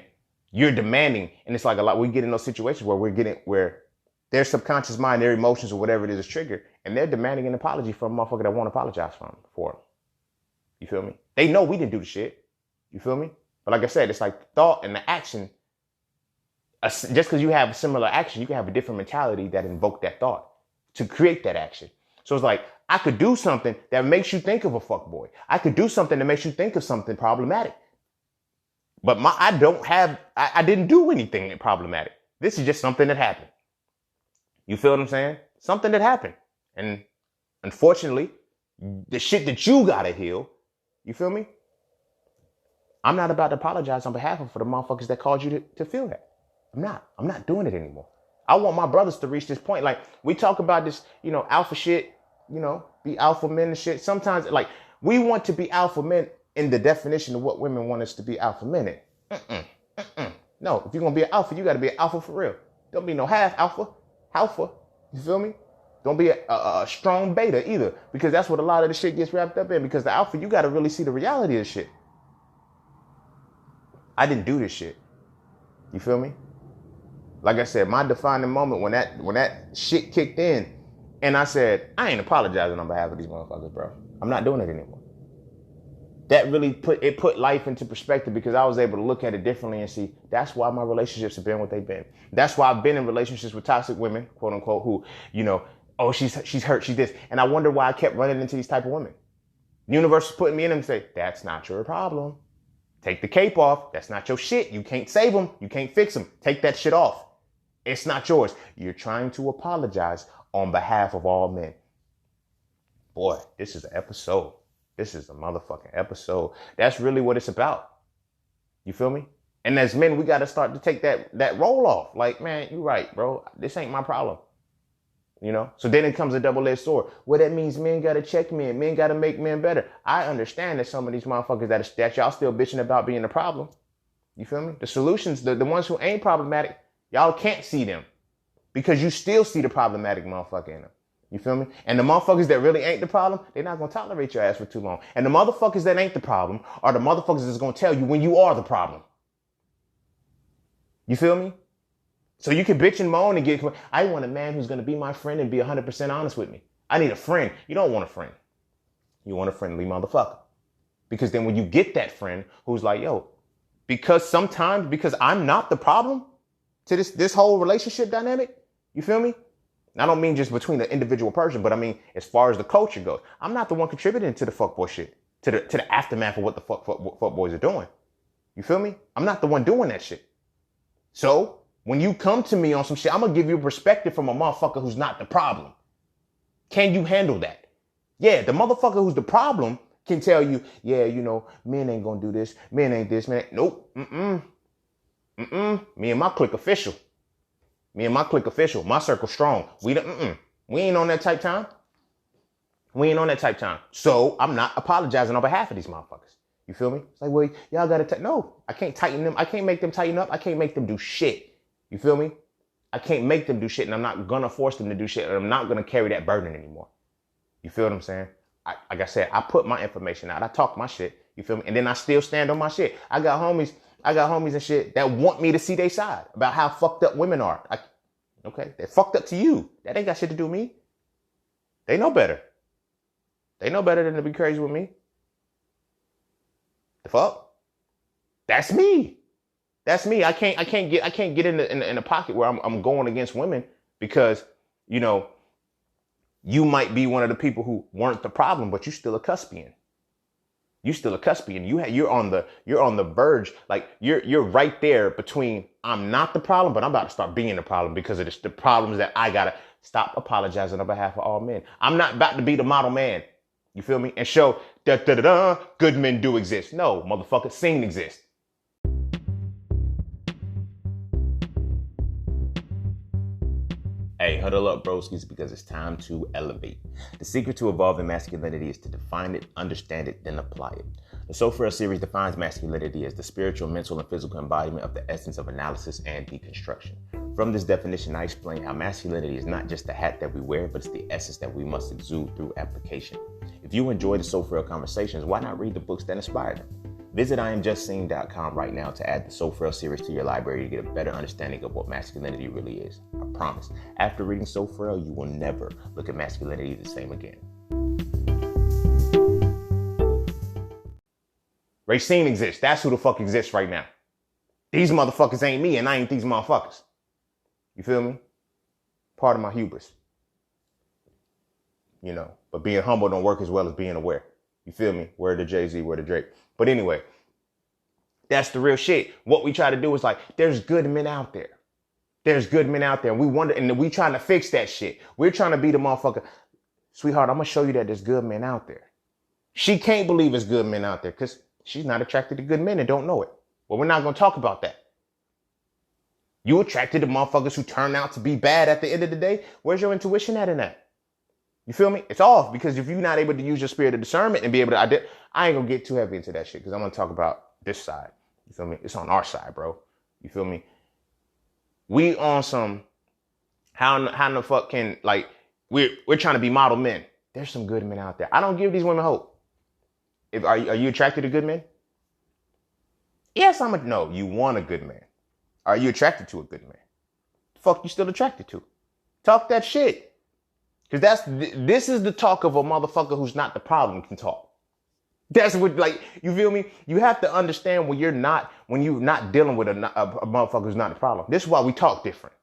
You're demanding, and it's like a lot. We get in those situations where their subconscious mind, their emotions, or whatever it is triggered, and they're demanding an apology from a motherfucker that won't apologize for them. You feel me? They know we didn't do the shit. You feel me? But like I said, it's like the thought and the action. Just because you have a similar action, you can have a different mentality that invoke that thought to create that action. So it's like, I could do something that makes you think of a fuckboy. I could do something that makes you think of something problematic. But I didn't do anything problematic. This is just something that happened. You feel what I'm saying? Something that happened. And unfortunately, the shit that you gotta heal, you feel me? I'm not about to apologize on behalf of for the motherfuckers that caused you to feel that. I'm not doing it anymore. I want my brothers to reach this point. Like, we talk about this, alpha shit, be alpha men and shit. Sometimes, like, we want to be alpha men in the definition of what women want us to be alpha men in. No, if you're going to be an alpha, you got to be an alpha for real. Don't be no half alpha. Alpha. You feel me? Don't be a strong beta either, because that's what a lot of the shit gets wrapped up in. Because the alpha, you got to really see the reality of the shit. I didn't do this shit. You feel me? Like I said, my defining moment when that shit kicked in, and I said, I ain't apologizing on behalf of these motherfuckers, bro. I'm not doing it anymore. That really put life into perspective, because I was able to look at it differently and see that's why my relationships have been what they've been. That's why I've been in relationships with toxic women, quote unquote, who, oh, she's hurt, she's this. And I wonder why I kept running into these type of women. The universe is putting me in them and say, that's not your problem. Take the cape off. That's not your shit. You can't save them. You can't fix them. Take that shit off. It's not yours. You're trying to apologize on behalf of all men. Boy, this is an episode. This is a motherfucking episode. That's really what it's about. You feel me? And as men, we got to start to take that roll off. Like, man, you're right, bro. This ain't my problem. So then it comes a double-edged sword. Well, that means men got to check men. Men got to make men better. I understand that some of these motherfuckers that y'all still bitching about being a problem. You feel me? The solutions, the ones who ain't problematic, y'all can't see them because you still see the problematic motherfucker in them. You feel me? And the motherfuckers that really ain't the problem, they're not going to tolerate your ass for too long. And the motherfuckers that ain't the problem are the motherfuckers that's going to tell you when you are the problem. You feel me? So you can bitch and moan and I want a man who's going to be my friend and be 100% honest with me. I need a friend. You don't want a friend. You want a friendly motherfucker. Because then when you get that friend who's like, yo, because I'm not the problem to this whole relationship dynamic, you feel me? I don't mean just between the individual person, but I mean as far as the culture goes. I'm not the one contributing to the fuckboy shit, to the aftermath of what the fuckboys are doing. You feel me? I'm not the one doing that shit. So when you come to me on some shit, I'm going to give you a perspective from a motherfucker who's not the problem. Can you handle that? Yeah, the motherfucker who's the problem can tell you, yeah, men ain't going to do this. Men ain't this, man. Nope. Me and my clique official. My circle strong. We ain't on that type time. So I'm not apologizing on behalf of these motherfuckers. You feel me? It's like, well, y'all got to no, I can't tighten them. I can't make them tighten up. I can't make them do shit. You feel me? I can't make them do shit, and I'm not going to force them to do shit, and I'm not going to carry that burden anymore. You feel what I'm saying? Like I said, I put my information out. I talk my shit. You feel me? And then I still stand on my shit. I got homies and shit that want me to see their side about how fucked up women are. Okay, they're fucked up to you. That ain't got shit to do with me. They know better. They know better than to be crazy with me. The fuck? That's me. That's me. I can't get in a pocket where I'm going against women because, you might be one of the people who weren't the problem, but you're still a cuspian. You're on the verge. Like you're right there between I'm not the problem, but I'm about to start being the problem because of the problems that I gotta stop apologizing on behalf of all men. I'm not about to be the model man. You feel me? And show good men do exist. No, motherfucker, scene exists. Hey, huddle up, broskies, because it's time to elevate. The secret to evolving masculinity is to define it, understand it, then apply it. The So Frail series defines masculinity as the spiritual, mental, and physical embodiment of the essence of analysis and deconstruction. From this definition, I explain how masculinity is not just the hat that we wear, but it's the essence that we must exude through application. If you enjoy the So Frail conversations, why not read the books that inspire them? Visit IamJustSeen.com right now to add the So Frail series to your library to get a better understanding of what masculinity really is. I promise. After reading So Frail, you will never look at masculinity the same again. Racine exists. That's who the fuck exists right now. These motherfuckers ain't me and I ain't these motherfuckers. You feel me? Part of my hubris. You know, but being humble don't work as well as being aware. You feel me? Word to Jay-Z, word to Drake. But anyway, that's the real shit. What we try to do is like, there's good men out there. There's good men out there. And we wonder, and we trying to fix that shit. We're trying to be the motherfucker. Sweetheart, I'm going to show you that there's good men out there. She can't believe there's good men out there because she's not attracted to good men and don't know it. Well, we're not going to talk about that. You attracted to motherfuckers who turn out to be bad at the end of the day. Where's your intuition at in that? You feel me? It's off because if you're not able to use your spirit of discernment and be able to I ain't gonna get too heavy into that shit because I'm gonna talk about this side. You feel me? It's on our side, bro. You feel me? We on some how in the fuck can like we're trying to be model men. There's some good men out there. I don't give these women hope. Are you attracted to good men? Yes, no. You want a good man. Are you attracted to a good man? The fuck you still attracted to? Talk that shit. Because this is the talk of a motherfucker who's not the problem can talk. That's what, like, you feel me? You have to understand when you're not dealing with a motherfucker who's not the problem. This is why we talk different.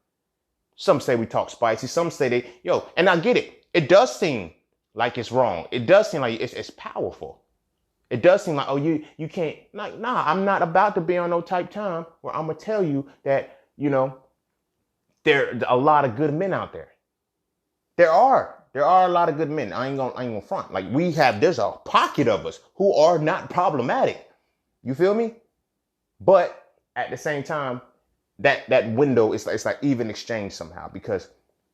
Some say we talk spicy. Some say and I get it. It does seem like it's wrong. It does seem like it's powerful. It does seem like, oh, you can't, like, nah, I'm not about to be on no type time where I'm going to tell you that, you know, there are a lot of good men out there. There are a lot of good men. I ain't gonna front. Like there's a pocket of us who are not problematic. You feel me? But at the same time, that window is like even exchange somehow because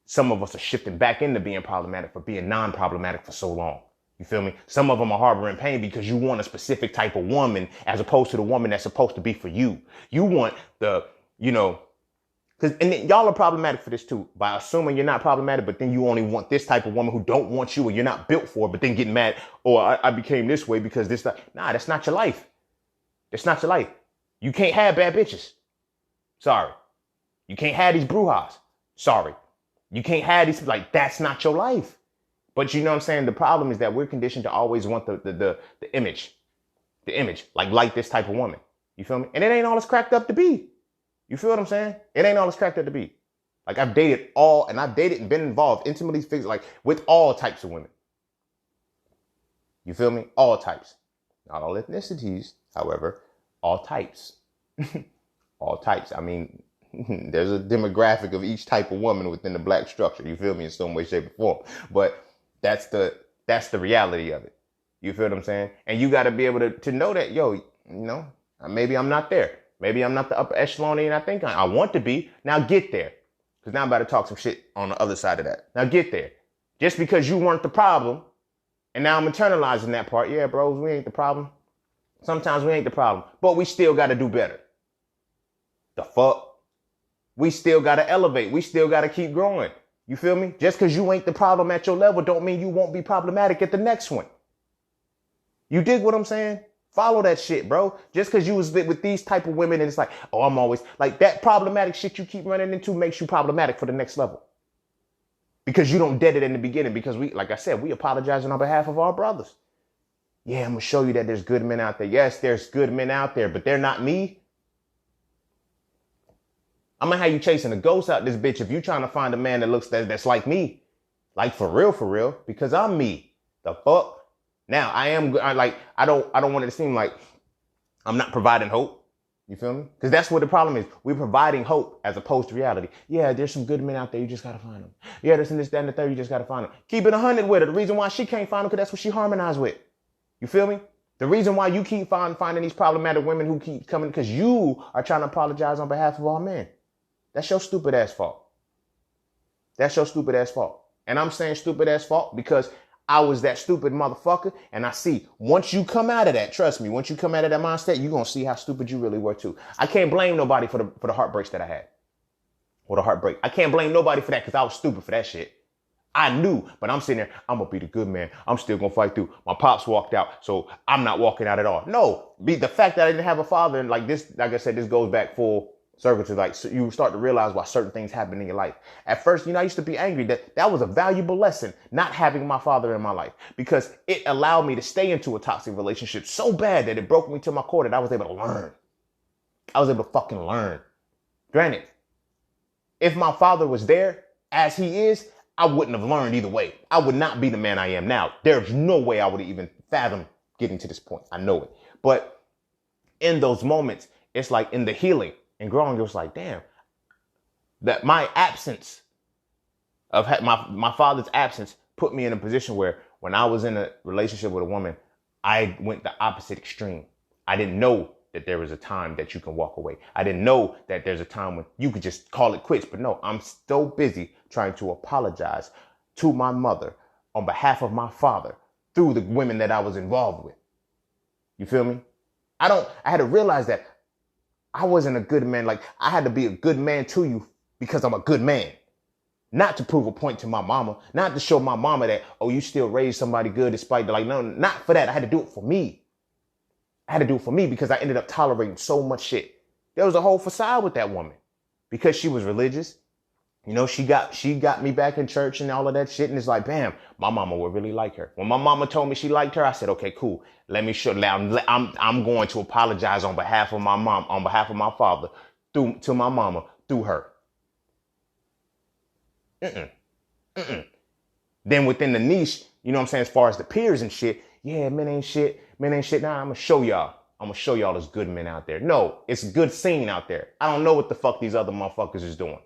some of us are shifting back into being problematic for being non-problematic for so long. You feel me? Some of them are harboring pain because you want a specific type of woman as opposed to the woman that's supposed to be for you. You want and then y'all are problematic for this too, by assuming you're not problematic, but then you only want this type of woman who don't want you or you're not built for, but then getting mad, I became this way because this, nah, that's not your life. That's not your life. You can't have bad bitches. Sorry. You can't have these brujas. Sorry. You can't have these, like, that's not your life. But you know what I'm saying? The problem is that we're conditioned to always want the image, like this type of woman. You feel me? And it ain't all it's cracked up to be. You feel what I'm saying? It ain't all it's cracked up to be. Like I've dated and been involved intimately like with all types of women. You feel me? All types. Not all ethnicities, however, all types. All types. I mean, there's a demographic of each type of woman within the black structure. You feel me? In some way, shape, or form. But that's the reality of it. You feel what I'm saying? And you got to be able to know that, maybe I'm not there. Maybe I'm not the upper echelon and I think I want to be. Now get there. Because now I'm about to talk some shit on the other side of that. Now get there. Just because you weren't the problem, and now I'm internalizing that part. Yeah, bros, we ain't the problem. Sometimes we ain't the problem. But we still got to do better. The fuck? We still got to elevate. We still got to keep growing. You feel me? Just because you ain't the problem at your level don't mean you won't be problematic at the next one. You dig what I'm saying? Follow that shit, bro. Just because you was with these type of women and it's like, oh, I'm always like that problematic shit you keep running into makes you problematic for the next level. Because you don't dead it in the beginning because we, like I said, we apologizing on behalf of our brothers. Yeah, I'm going to show you that there's good men out there. Yes, there's good men out there, but they're not me. I'm going to have you chasing a ghost out this bitch if you trying to find a man that looks that's like me. Like for real, because I'm me. The fuck? Now I don't want it to seem like I'm not providing hope. You feel me? Because that's what the problem is. We're providing hope as opposed to reality. Yeah, there's some good men out there. You just got to find them. Yeah, there's this, that, and the third. You just got to find them. Keep it 100 with her. The reason why she can't find them because that's what she harmonized with. You feel me? The reason why you keep finding these problematic women who keep coming because you are trying to apologize on behalf of all men. That's your stupid ass fault. That's your stupid ass fault. And I'm saying stupid ass fault because I was that stupid motherfucker. And I see once you come out of that, trust me, once you come out of that mindset, you're going to see how stupid you really were too. I can't blame nobody for the heartbreaks that I had. Or the heartbreak. I can't blame nobody for that because I was stupid for that shit. I knew, but I'm sitting there, I'm going to be the good man. I'm still going to fight through. My pops walked out, so I'm not walking out at all. No, the fact that I didn't have a father, and like this, like I said, this goes back full circle to like, so you start to realize why certain things happen in your life. At first, I used to be angry. That was a valuable lesson, not having my father in my life, because it allowed me to stay into a toxic relationship so bad that it broke me to my core that I was able to learn. I was able to fucking learn. Granted, if my father was there as he is, I wouldn't have learned either way. I would not be the man I am now. There's no way I would even fathom getting to this point. I know it. But in those moments, it's like in the healing and growing, it was like, damn, that my absence of my father's absence put me in a position where when I was in a relationship with a woman, I went the opposite extreme. I didn't know that there was a time that you can walk away. I didn't know that there's a time when you could just call it quits. But no, I'm so busy trying to apologize to my mother on behalf of my father through the women that I was involved with. You feel me? I had to realize that I wasn't a good man. Like, I had to be a good man to you because I'm a good man. Not to prove a point to my mama, not to show my mama that, oh, you still raised somebody good despite, like, no, not for that. I had to do it for me. I had to do it for me because I ended up tolerating so much shit. There was a whole facade with that woman because she was religious. She got me back in church and all of that shit. And it's like, bam, my mama would really like her. When my mama told me she liked her, I said, okay, cool. Let me show now. I'm going to apologize on behalf of my mom, on behalf of my father, to my mama, through her. Then within the niche, as far as the peers and shit, yeah, men ain't shit. Men ain't shit. Nah, I'm going to show y'all there's good men out there. No, it's a good scene out there. I don't know what the fuck these other motherfuckers is doing.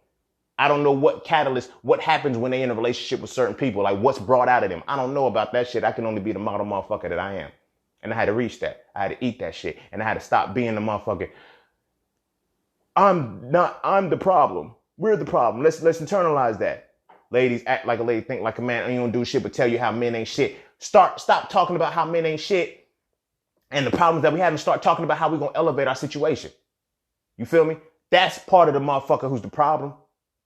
I don't know what happens when they in a relationship with certain people, like what's brought out of them. I don't know about that shit. I can only be the model motherfucker that I am. And I had to reach that. I had to eat that shit. And I had to stop being the motherfucker. I'm the problem. We're the problem. Let's internalize that. Ladies, act like a lady, think like a man. And you don't do shit but tell you how men ain't shit. Stop talking about how men ain't shit and the problems that we have and start talking about how we're going to elevate our situation. You feel me? That's part of the motherfucker who's the problem.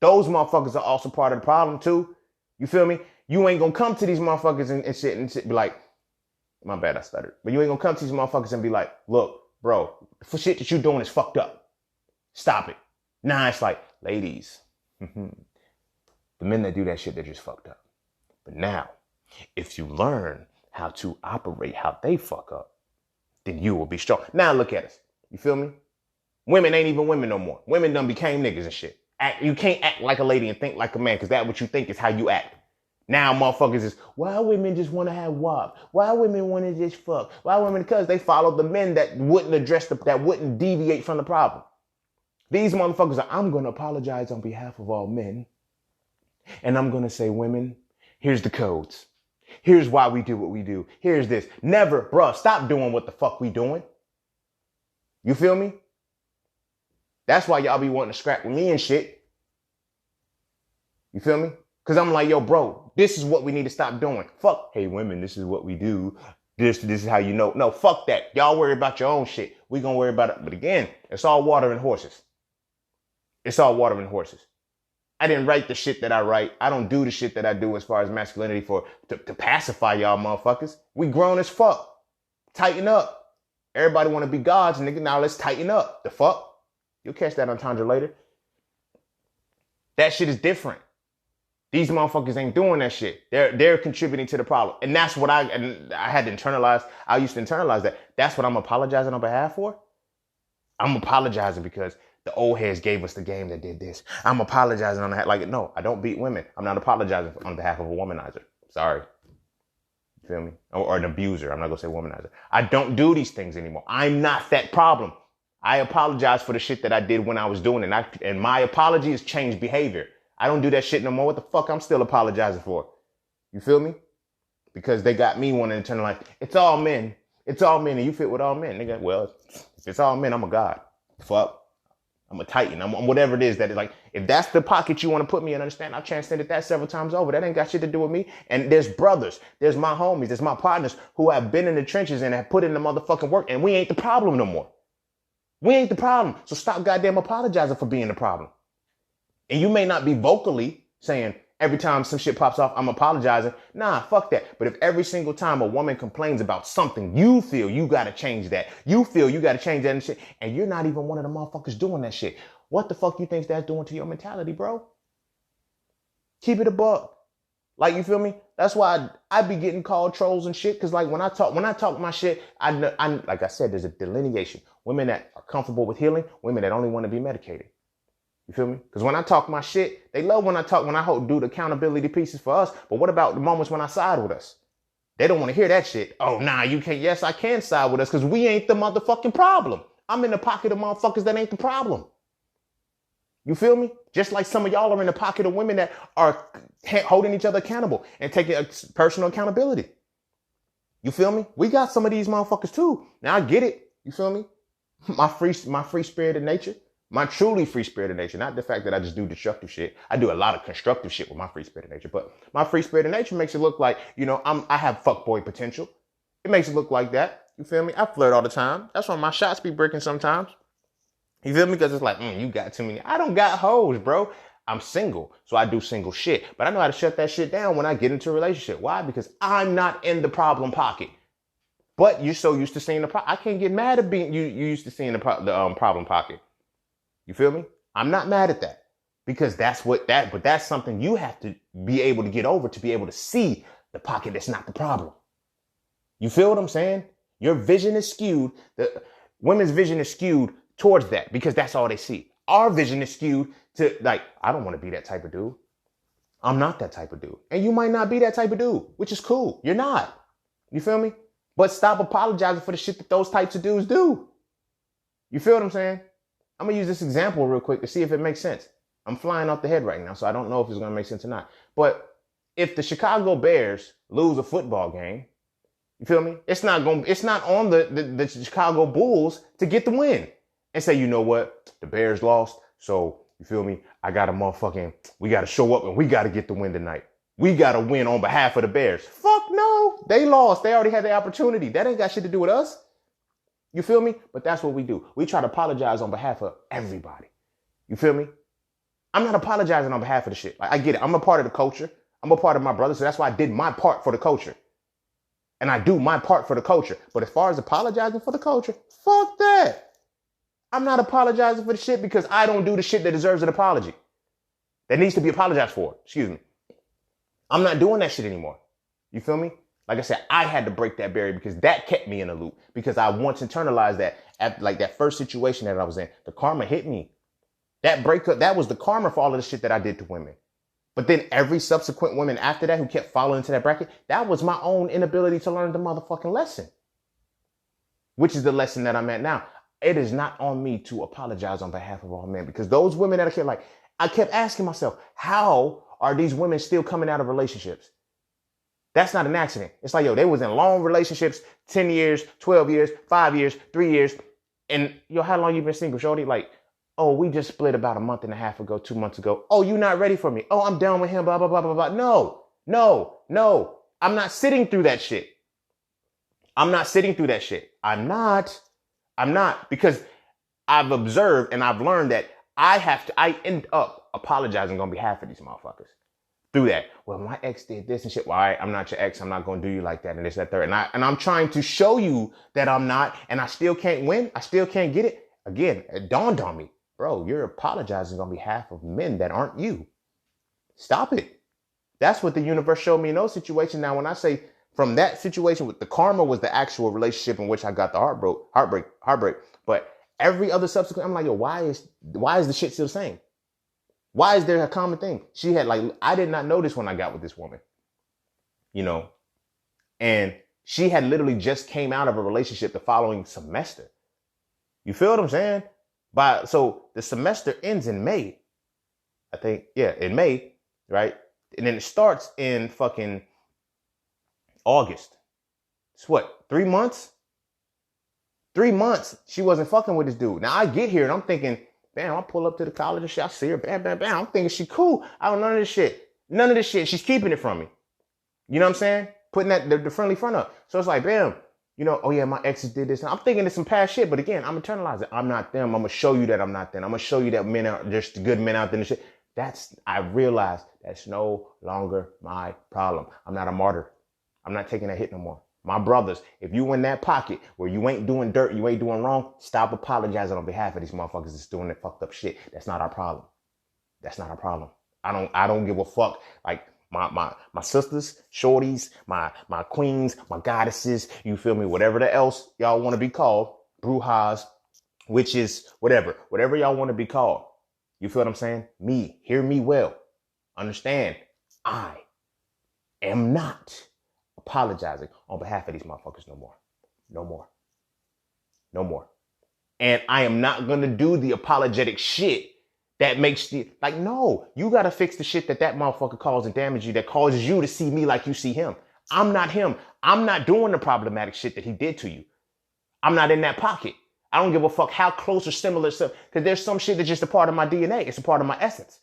Those motherfuckers are also part of the problem too. You feel me? You ain't going to come to these motherfuckers and shit be like, my bad, I stuttered. But you ain't going to come to these motherfuckers and be like, look, bro, the shit that you doing is fucked up. Stop it. Nah, it's like, ladies, the men that do that shit, they're just fucked up. But now, if you learn how to operate how they fuck up, then you will be strong. Now look at us. You feel me? Women ain't even women no more. Women done became niggas and shit. You can't act like a lady and think like a man because that what you think is how you act. Now motherfuckers is, why women just want to have WAP? Why women want to just fuck? Why women? Because they follow the men that wouldn't address that wouldn't deviate from the problem. These motherfuckers are, I'm going to apologize on behalf of all men. And I'm going to say, women, here's the codes. Here's why we do what we do. Here's this. Never, bruh, stop doing what the fuck we doing. You feel me? That's why y'all be wanting to scrap with me and shit. You feel me? Because I'm like, yo, bro, this is what we need to stop doing. Fuck, hey, women, this is what we do. This is how you know. No, fuck that. Y'all worry about your own shit. We gonna worry about it. But again, it's all water and horses. It's all water and horses. I didn't write the shit that I write. I don't do the shit that I do as far as masculinity to pacify y'all motherfuckers. We grown as fuck. Tighten up. Everybody want to be gods, nigga. Now let's tighten up. The fuck? You'll catch that entendre later. That shit is different. These motherfuckers ain't doing that shit. They're contributing to the problem. And that's what I had to internalize. I used to internalize that. That's what I'm apologizing on behalf for. I'm apologizing because the old heads gave us the game that did this. I'm apologizing on that. Like, no, I don't beat women. I'm not apologizing on behalf of a womanizer. Sorry. You feel me? Or an abuser. I'm not going to say womanizer. I don't do these things anymore. I'm not that problem. I apologize for the shit that I did when I was doing it. And my apology is changed behavior. I don't do that shit no more. What the fuck I'm still apologizing for? You feel me? Because they got me wanting to turn like, it's all men. It's all men. And you fit with all men. Nigga, well, if it's all men, I'm a god. Fuck. I'm a titan. I'm whatever it is that is like, if that's the pocket you want to put me in, understand, I've transcended that several times over. That ain't got shit to do with me. And there's brothers, there's my homies, there's my partners who have been in the trenches and have put in the motherfucking work. And we ain't the problem no more. We ain't the problem. So stop goddamn apologizing for being the problem. And you may not be vocally saying, Every time some shit pops off, I'm apologizing. Nah, fuck that. But if every single time a woman complains about something, you feel you got to change that. You feel you got to change that and shit. And you're not even one of the motherfuckers doing that shit. What the fuck you think that's doing to your mentality, bro? Keep it a buck. Like, you feel me? That's why I be getting called trolls and shit. Cause like when I talk my shit, I like I said, there's a delineation. Women that are comfortable with healing, women that only want to be medicated. You feel me? Because when I talk my shit, they love when I do the accountability pieces for us. But what about the moments when I side with us? They don't want to hear that shit. Oh, nah, you can't. Yes, I can side with us because we ain't the motherfucking problem. I'm in the pocket of motherfuckers that ain't the problem. You feel me? Just like some of y'all are in the pocket of women that are holding each other accountable and taking personal accountability. You feel me? We got some of these motherfuckers too. Now I get it. You feel me? My free spirited nature. My truly free spirited nature, not the fact that I just do destructive shit. I do a lot of constructive shit with my free spirited nature, but my free spirited nature makes it look like, you know, I have fuckboy potential. It makes it look like that. You feel me? I flirt all the time. That's why my shots be breaking sometimes. You feel me? Because it's like, you got too many. I don't got hoes, bro. I'm single, so I do single shit. But I know how to shut that shit down when I get into a relationship. Why? Because I'm not in the problem pocket. But you're so used to seeing the problem. I can't get mad at being you used to seeing the problem pocket. You feel me? I'm not mad at that because but that's something you have to be able to get over to be able to see the pocket that's not the problem. You feel what I'm saying? Your vision is skewed. The women's vision is skewed towards that because that's all they see. Our vision is skewed to like, I don't want to be that type of dude. I'm not that type of dude. And you might not be that type of dude, which is cool. You're not. You feel me? But stop apologizing for the shit that those types of dudes do. You feel what I'm saying? I'm going to use this example real quick to see if it makes sense. I'm flying off the head right now, so I don't know if it's going to make sense or not. But if the Chicago Bears lose a football game, you feel me? It's not on the Chicago Bulls to get the win and say, you know what? The Bears lost. So you feel me? We got to show up and we got to get the win tonight. We got to win on behalf of the Bears. Fuck no. They lost. They already had the opportunity. That ain't got shit to do with us. You feel me? But that's what we do. We try to apologize on behalf of everybody. You feel me? I'm not apologizing on behalf of the shit. Like, I get it. I'm a part of the culture. I'm a part of my brother. So that's why I did my part for the culture. And I do my part for the culture. But as far as apologizing for the culture, fuck that. I'm not apologizing for the shit because I don't do the shit that deserves an apology. That needs to be apologized for. Excuse me. I'm not doing that shit anymore. You feel me? Like I said, I had to break that barrier because that kept me in a loop. Because I once internalized that at like that first situation that I was in. The karma hit me. That breakup, that was the karma for all of the shit that I did to women. But then every subsequent woman after that who kept falling into that bracket, that was my own inability to learn the motherfucking lesson. Which is the lesson that I'm at now. It is not on me to apologize on behalf of all men. Because those women that I kept asking myself, how are these women still coming out of relationships? That's not an accident. It's like, they was in long relationships, 10 years, 12 years, 5 years, 3 years. And how long you been single, shorty? Like, oh, we just split about a month and a half ago, 2 months ago. Oh, you not ready for me. Oh, I'm done with him, blah, blah, blah, blah, blah. No. I'm not sitting through that shit. I'm not because I've observed and I've learned that I end up apologizing on behalf of these motherfuckers. Through that. Well, my ex did this and shit. Well, all right, I'm not your ex. I'm not going to do you like that and this, that, third. And I'm trying to show you that I'm not, and I still can't win. I still can't get it. Again, it dawned on me, bro, you're apologizing on behalf of men that aren't you. Stop it. That's what the universe showed me in those situations. Now, when I say from that situation with the karma was the actual relationship in which I got the heartbreak. But every other subsequent, I'm like, why is the shit still the same? Why is there a common thing? She had I did not notice when I got with this woman, and she had literally just came out of a relationship the following semester. You feel what I'm saying? So the semester ends in May, I think. Yeah, in May, right? And then it starts in fucking August. It's what, 3 months? 3 months she wasn't fucking with this dude. Now I get here and I'm thinking, bam, I pull up to the college and shit. I see her, bam, bam, bam. I'm thinking she cool. I don't know none of this shit. None of this shit. She's keeping it from me. You know what I'm saying? Putting that the friendly front up. So it's like, bam, oh yeah, my exes did this. And I'm thinking it's some past shit, but again, I'm internalizing. I'm not them. I'm gonna show you that I'm not them. I'm gonna show you that men are just good men out there and shit. I realized that's no longer my problem. I'm not a martyr. I'm not taking that hit no more. My brothers, if you in that pocket where you ain't doing dirt, you ain't doing wrong, stop apologizing on behalf of these motherfuckers that's doing that fucked up shit. That's not our problem. That's not our problem. I don't give a fuck. Like my sisters, shorties, my queens, my goddesses, you feel me? Whatever the else y'all want to be called, brujas, witches, whatever y'all want to be called. You feel what I'm saying? Me, hear me well. Understand, I am not apologizing on behalf of these motherfuckers no more. No more. No more. And I am not going to do the apologetic shit that makes you like, no, you got to fix the shit that motherfucker caused and damage you, that causes you to see me like you see him. I'm not him. I'm not doing the problematic shit that he did to you. I'm not in that pocket. I don't give a fuck how close or similar stuff, because there's some shit that's just a part of my DNA. It's a part of my essence.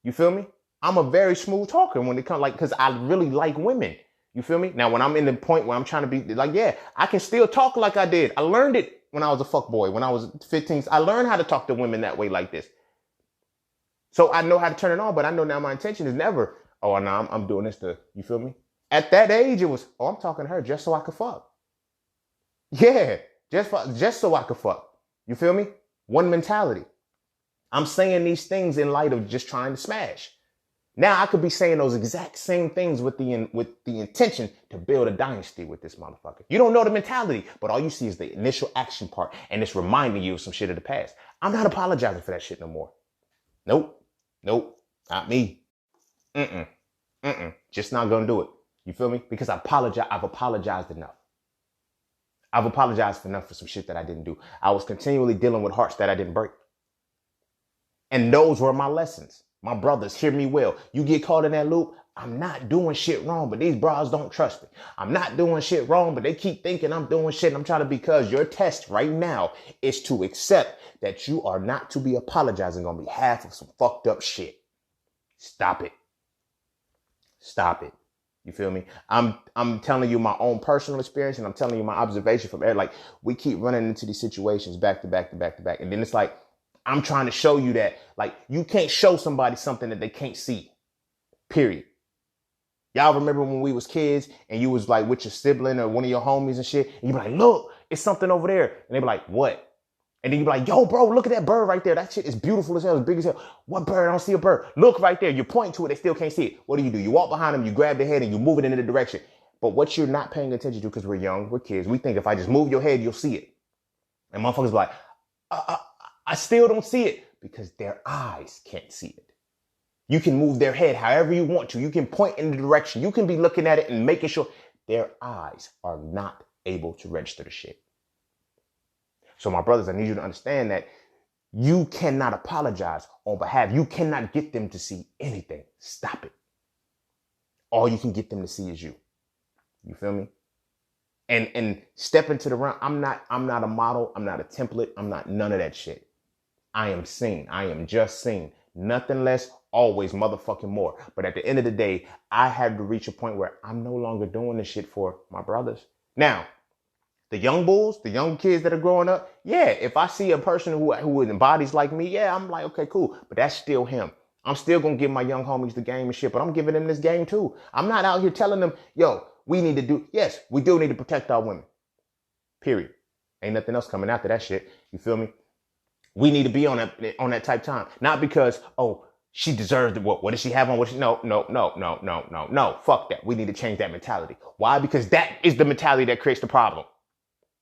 You feel me? I'm a very smooth talker when it comes, like, because I really like women. You feel me? Now, when I'm in the point where I'm trying to be like, yeah, I can still talk like I did. I learned it when I was a fuck boy. When I was 15, I learned how to talk to women that way like this. So I know how to turn it on, but I know now my intention is never, oh, no, I'm doing this to, you feel me? At that age, it was, oh, I'm talking to her just so I could fuck. Yeah, just so I could fuck. You feel me? One mentality. I'm saying these things in light of just trying to smash. Now I could be saying those exact same things with the intention to build a dynasty with this motherfucker. You don't know the mentality, but all you see is the initial action part, and it's reminding you of some shit of the past. I'm not apologizing for that shit no more. Nope, not me. Just not gonna do it. You feel me? Because I've apologized enough. I've apologized enough for some shit that I didn't do. I was continually dealing with hearts that I didn't break. And those were my lessons. My brothers, hear me well. You get caught in that loop, I'm not doing shit wrong, but these bras don't trust me. I'm not doing shit wrong, but they keep thinking I'm doing shit. And I'm trying to, because your test right now is to accept that you are not to be apologizing on behalf of some fucked up shit. Stop it. Stop it. You feel me? I'm telling you my own personal experience, and I'm telling you my observation from like, we keep running into these situations back to back to back to back. And then it's like, I'm trying to show you that, like, you can't show somebody something that they can't see. Period. Y'all remember when we was kids and you was like with your sibling or one of your homies and shit, and you be like, look, it's something over there. And they be like, what? And then you be like, yo, bro, look at that bird right there. That shit is beautiful as hell. It's big as hell. What bird? I don't see a bird. Look right there. You point to it. They still can't see it. What do? You walk behind them. You grab their head and you move it in the direction. But what you're not paying attention to, because we're young, we're kids, we think if I just move your head, you'll see it. And motherfuckers be like, I still don't see it, because their eyes can't see it. You can move their head however you want to. You can point in the direction. You can be looking at it and making sure their eyes are not able to register the shit. So my brothers, I need you to understand that you cannot apologize on behalf. You cannot get them to see anything. Stop it. All you can get them to see is you. You feel me? And step into the realm. I'm not a model. I'm not a template. I'm not none of that shit. I am seen. I am just seen. Nothing less, always motherfucking more. But at the end of the day, I had to reach a point where I'm no longer doing this shit for my brothers. Now, the young bulls, the young kids that are growing up, yeah, if I see a person who embodies like me, yeah, I'm like, okay, cool. But that's still him. I'm still going to give my young homies the game and shit, but I'm giving them this game too. I'm not out here telling them, yo, we need to do, yes, we do need to protect our women. Period. Ain't nothing else coming after that shit. You feel me? We need to be on that type time. Not because, oh, she deserves it. What does she have on? No. Fuck that. We need to change that mentality. Why? Because that is the mentality that creates the problem.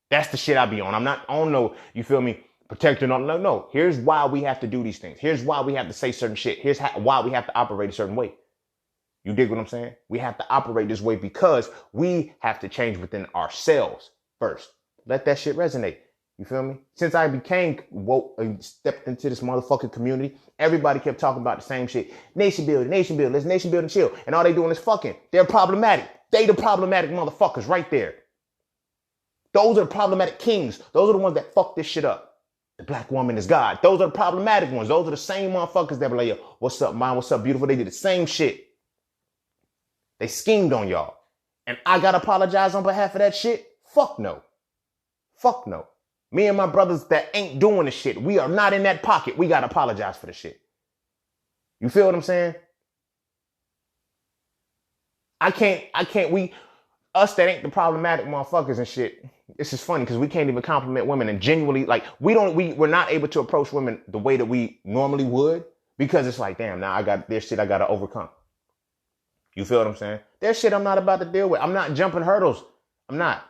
That's the shit I be on. I'm not on no, you feel me, protecting on. No. Here's why we have to do these things. Here's why we have to say certain shit. Here's why we have to operate a certain way. You dig what I'm saying? We have to operate this way because we have to change within ourselves first. Let that shit resonate. You feel me? Since I became woke and stepped into this motherfucking community, everybody kept talking about the same shit. Nation building, let's nation build and chill. And all they doing is fucking. They're problematic. They the problematic motherfuckers right there. Those are the problematic kings. Those are the ones that fuck this shit up. The black woman is God. Those are the problematic ones. Those are the same motherfuckers that be like, yo, what's up, man? What's up, beautiful? They did the same shit. They schemed on y'all. And I gotta apologize on behalf of that shit? Fuck no. Fuck no. Me and my brothers that ain't doing the shit, we are not in that pocket. We gotta apologize for the shit. You feel what I'm saying? Us that ain't the problematic motherfuckers and shit. This is funny because we can't even compliment women and genuinely, like, we're not able to approach women the way that we normally would because it's like, damn, now there's shit I gotta overcome. You feel what I'm saying? There's shit I'm not about to deal with. I'm not jumping hurdles. I'm not.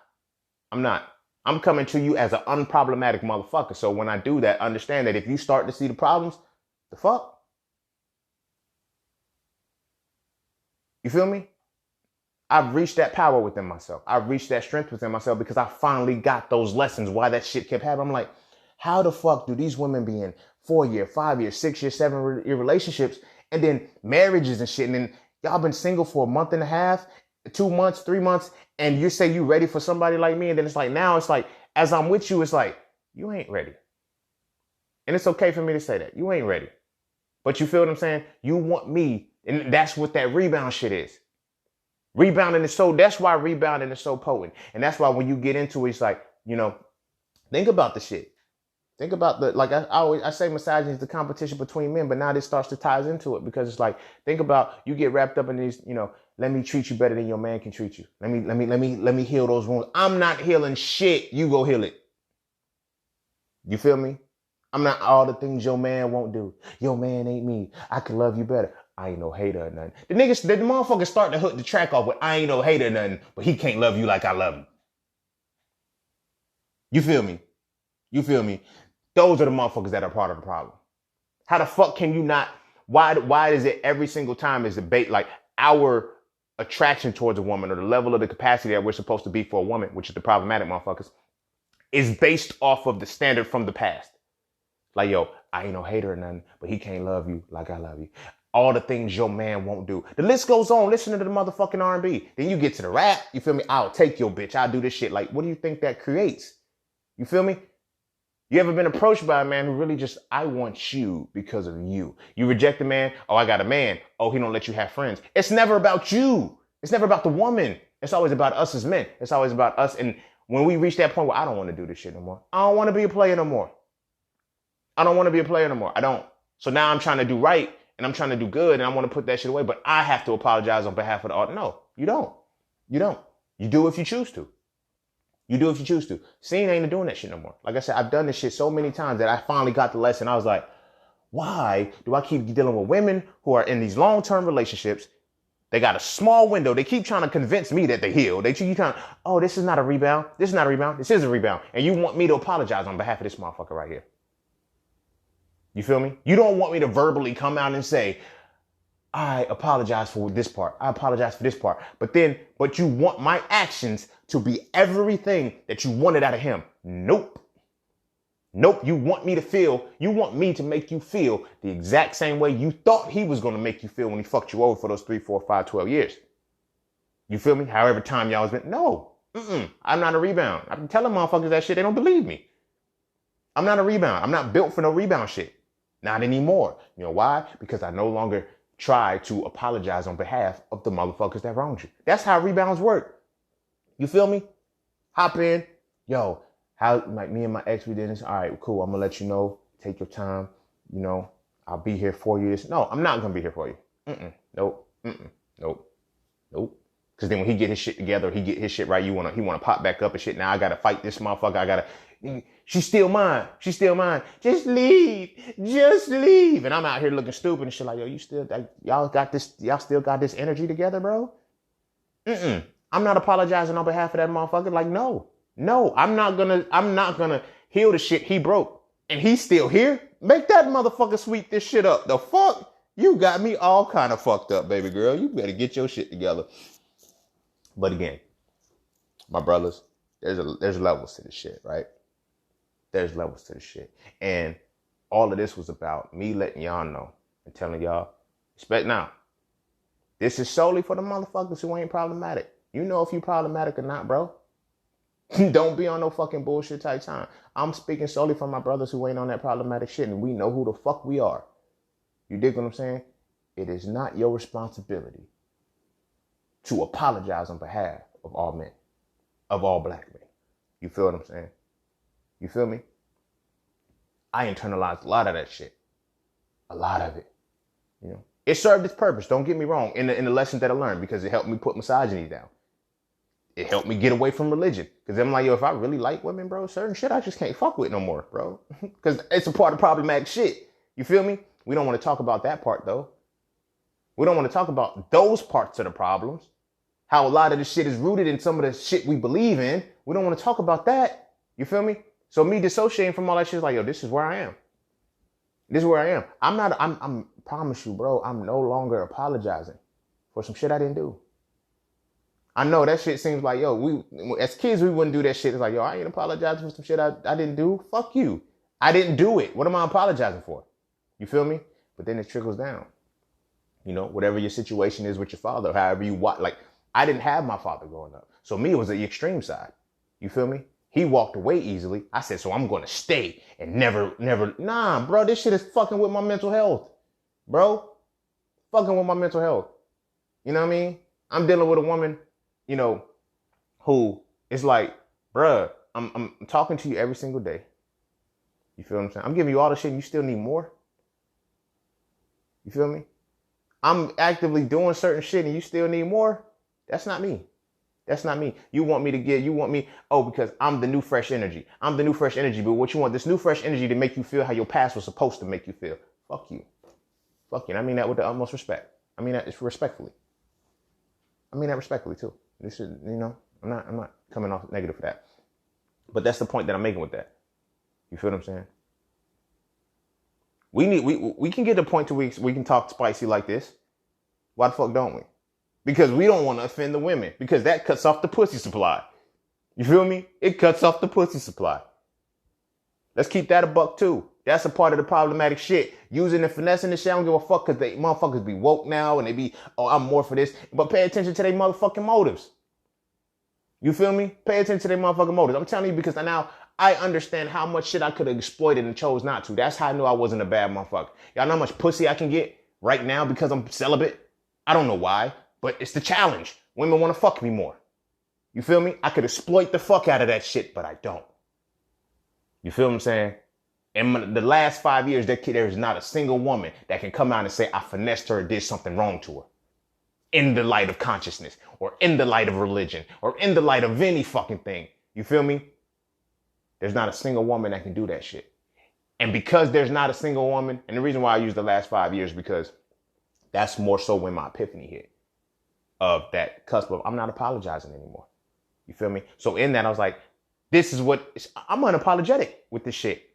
I'm coming to you as an unproblematic motherfucker. So when I do that, understand that if you start to see the problems, the fuck? You feel me? I've reached that power within myself. I've reached that strength within myself because I finally got those lessons why that shit kept happening. I'm like, how the fuck do these women be in 4-year, 5-year, 6-year, 7-year relationships and then marriages and shit? And then y'all been single for a month and a half, 2 months, 3 months, and you say you ready for somebody like me. And then it's like, now it's like, as I'm with you, it's like, you ain't ready. And it's okay for me to say that. You ain't ready. But you feel what I'm saying? You want me. And that's what that rebound shit is. Rebounding is that's why rebounding is so potent. And that's why when you get into it, it's like, think about the shit. Think about I say misogyny is the competition between men, but now this starts to ties into it because it's like, think about, you get wrapped up in these, let me treat you better than your man can treat you. Let me heal those wounds. I'm not healing shit. You go heal it. You feel me? I'm not all the things your man won't do. Your man ain't me. I can love you better. I ain't no hater or nothing. The motherfuckers start to hook the track off with I ain't no hater or nothing, but he can't love you like I love him. You feel me? You feel me? Those are the motherfuckers that are part of the problem. How the fuck can you not? Why is it every single time is debate like our attraction towards a woman or the level of the capacity that we're supposed to be for a woman, which is the problematic motherfuckers, is based off of the standard from the past. Like, yo, I ain't no hater or nothing, but he can't love you like I love you. All the things your man won't do. The list goes on. Listen to the motherfucking R&B. Then you get to the rap. You feel me? I'll take your bitch. I'll do this shit. Like, what do you think that creates? You feel me? You ever been approached by a man who really just, I want you because of you? You reject a man. Oh, I got a man. Oh, he don't let you have friends. It's never about you. It's never about the woman. It's always about us as men. It's always about us. And when we reach that point where I don't want to do this shit no more. I don't want to be a player no more. I don't want to be a player no more. I don't. So now I'm trying to do right and I'm trying to do good and I want to put that shit away, but I have to apologize on behalf of the art. No, you don't. You don't. You do if you choose to. You do if you choose to. Scene ain't doing that shit no more. Like I said, I've done this shit so many times that I finally got the lesson. I was like, why do I keep dealing with women who are in these long-term relationships? They got a small window. They keep trying to convince me that they healed. They keep trying, oh, this is not a rebound. This is not a rebound. This is a rebound. And you want me to apologize on behalf of this motherfucker right here. You feel me? You don't want me to verbally come out and say, I apologize for this part. I apologize for this part. But you want my actions to be everything that you wanted out of him. Nope. Nope. You want me to make you feel the exact same way you thought he was going to make you feel when he fucked you over for those 3, 4, 5, 12 years. You feel me? However time y'all has been. No. I'm not a rebound. I'm telling motherfuckers that shit. They don't believe me. I'm not a rebound. I'm not built for no rebound shit. Not anymore. You know why? Because I no longer try to apologize on behalf of the motherfuckers that wronged you. That's how rebounds work. You feel me? Hop in. Yo, how like me and my ex, we did this. All right, cool. I'm going to let you know. Take your time. I'll be here for you. No, I'm not going to be here for you. Nope. Nope. Because then when he get his shit together, he get his shit right, he want to pop back up and shit. Now I got to fight this motherfucker. She's still mine. Just leave. And I'm out here looking stupid and shit like, yo, y'all still got this energy together, bro? I'm not apologizing on behalf of that motherfucker. Like, no, I'm not gonna heal the shit he broke. And he's still here. Make that motherfucker sweep this shit up. The fuck? You got me all kind of fucked up, baby girl. You better get your shit together. But again, my brothers, there's levels to this shit, right? There's levels to this shit. And all of this was about me letting y'all know and telling y'all, respect now. This is solely for the motherfuckers who ain't problematic. You know if you problematic or not, bro. Don't be on no fucking bullshit type time. I'm speaking solely for my brothers who ain't on that problematic shit and we know who the fuck we are. You dig what I'm saying? It is not your responsibility to apologize on behalf of all men, of all black men. You feel what I'm saying? You feel me? I internalized a lot of that shit. A lot of it. You know, it served its purpose. Don't get me wrong. In the lessons that I learned, because it helped me put misogyny down. It helped me get away from religion. Because I'm like, yo, if I really like women, bro, certain shit I just can't fuck with no more, bro. Because it's a part of problematic shit. You feel me? We don't want to talk about that part, though. We don't want to talk about those parts of the problems. How a lot of this shit is rooted in some of the shit we believe in. We don't want to talk about that. You feel me? So me dissociating from all that shit is like, yo, this is where I am. This is where I am. I'm promise you, bro, I'm no longer apologizing for some shit I didn't do. I know that shit seems like, yo, we as kids, we wouldn't do that shit. It's like, yo, I ain't apologizing for some shit I didn't do. Fuck you. I didn't do it. What am I apologizing for? You feel me? But then it trickles down. You know, whatever your situation is with your father, however you want. Like, I didn't have my father growing up. So me, it was the extreme side. You feel me? He walked away easily. I said, so I'm going to stay and never. Nah, bro, this shit is fucking with my mental health. Bro, fucking with my mental health. You know what I mean? I'm dealing with a woman, you know, who is like, bruh, I'm talking to you every single day. You feel what I'm saying? I'm giving you all the shit and you still need more. You feel me? I'm actively doing certain shit and you still need more. That's not me. That's not me. You want me, because I'm the new fresh energy. I'm the new fresh energy. But what you want, this new fresh energy to make you feel how your past was supposed to make you feel. Fuck you. Fuck you. And I mean that with the utmost respect. I mean that respectfully. I mean that respectfully too. This is, you know, I'm not coming off negative for that. But that's the point that I'm making with that. You feel what I'm saying? We can get to a point to we can talk spicy like this. Why the fuck don't we? Because we don't want to offend the women. Because that cuts off the pussy supply. You feel me? It cuts off the pussy supply. Let's keep that a buck too. That's a part of the problematic shit. Using the finessing the shit, I don't give a fuck because they motherfuckers be woke now and they be, oh, I'm more for this. But pay attention to their motherfucking motives. You feel me? Pay attention to their motherfucking motives. I'm telling you because now I understand how much shit I could have exploited and chose not to. That's how I knew I wasn't a bad motherfucker. Y'all know how much pussy I can get right now because I'm celibate? I don't know why, but it's the challenge. Women want to fuck me more. You feel me? I could exploit the fuck out of that shit, but I don't. You feel what I'm saying? In the last 5 years, there is not a single woman that can come out and say, I finessed her or did something wrong to her. In the light of consciousness, or in the light of religion, or in the light of any fucking thing. You feel me? There's not a single woman that can do that shit. And because there's not a single woman, and the reason why I use the last 5 years, because that's more so when my epiphany hit. Of that cusp of, I'm not apologizing anymore. You feel me? So in that, I was like, I'm unapologetic with this shit.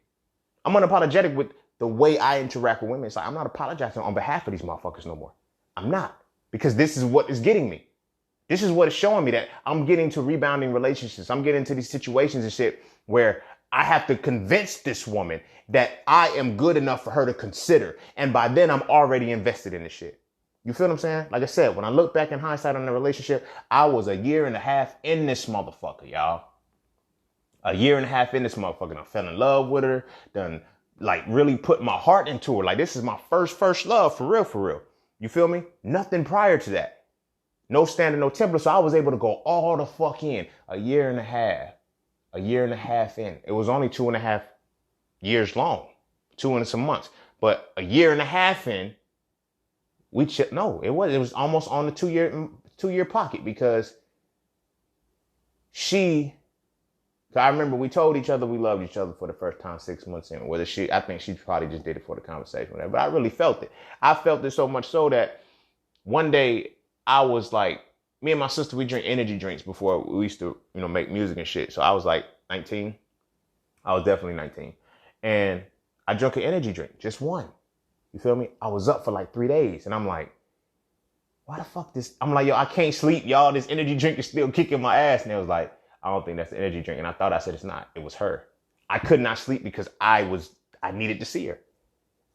I'm unapologetic with the way I interact with women. It's like, I'm not apologizing on behalf of these motherfuckers no more. I'm not. Because this is what is getting me. This is what is showing me that I'm getting to rebounding relationships. I'm getting into these situations and shit where I have to convince this woman that I am good enough for her to consider. And by then I'm already invested in this shit. You feel what I'm saying? Like I said, when I look back in hindsight on the relationship, I was a year and a half in this motherfucker, y'all. A year and a half in this motherfucker. I fell in love with her. Done like really put my heart into her. Like this is my first love for real, for real. You feel me? Nothing prior to that. No standard, no template. So I was able to go all the fuck in. A year and a half in. It was only 2.5 years long. 2 and some months. But a year and a half in, it was almost on the 2-year pocket because I remember we told each other we loved each other for the first time 6 months in. I think she probably just did it for the conversation, whatever. But I really felt it. I felt it so much so that one day I was like, me and my sister, we drink energy drinks before we used to, make music and shit. So I was like 19. I was definitely 19. And I drank an energy drink, just one. You feel me? I was up for like 3 days and I'm like, why the fuck this? I'm like, yo, I can't sleep, y'all. This energy drink is still kicking my ass. And it was like, I don't think that's the energy drink. And I thought I said it's not. It was her. I could not sleep because I needed to see her.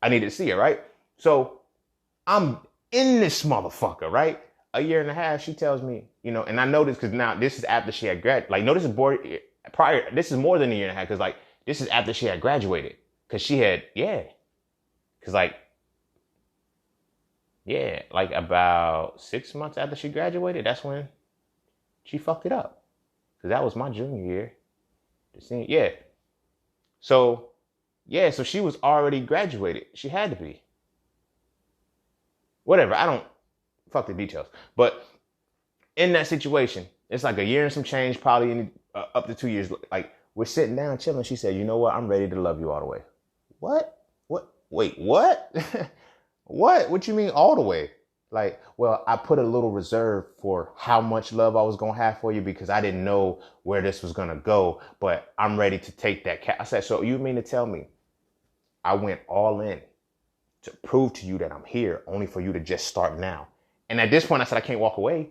I needed to see her, right? So I'm in this motherfucker, right? A year and a half, she tells me, and I know this because now this is after she had graduated. Like, no, this is more than a year and a half because like, this is after she had graduated. Because she had, Because like about 6 months after she graduated, that's when she fucked it up. Because that was my junior year. So she was already graduated. She had to be. Whatever. I don't fuck the details. But in that situation, it's like a year and some change, probably up to 2 years. Like, we're sitting down chilling. She said, you know what? I'm ready to love you all the way. What? What? Wait, what? What? What you mean all the way? Like, well, I put a little reserve for how much love I was going to have for you because I didn't know where this was going to go, but I'm ready to take that. I said, so you mean to tell me I went all in to prove to you that I'm here only for you to just start now? And at this point, I said, I can't walk away.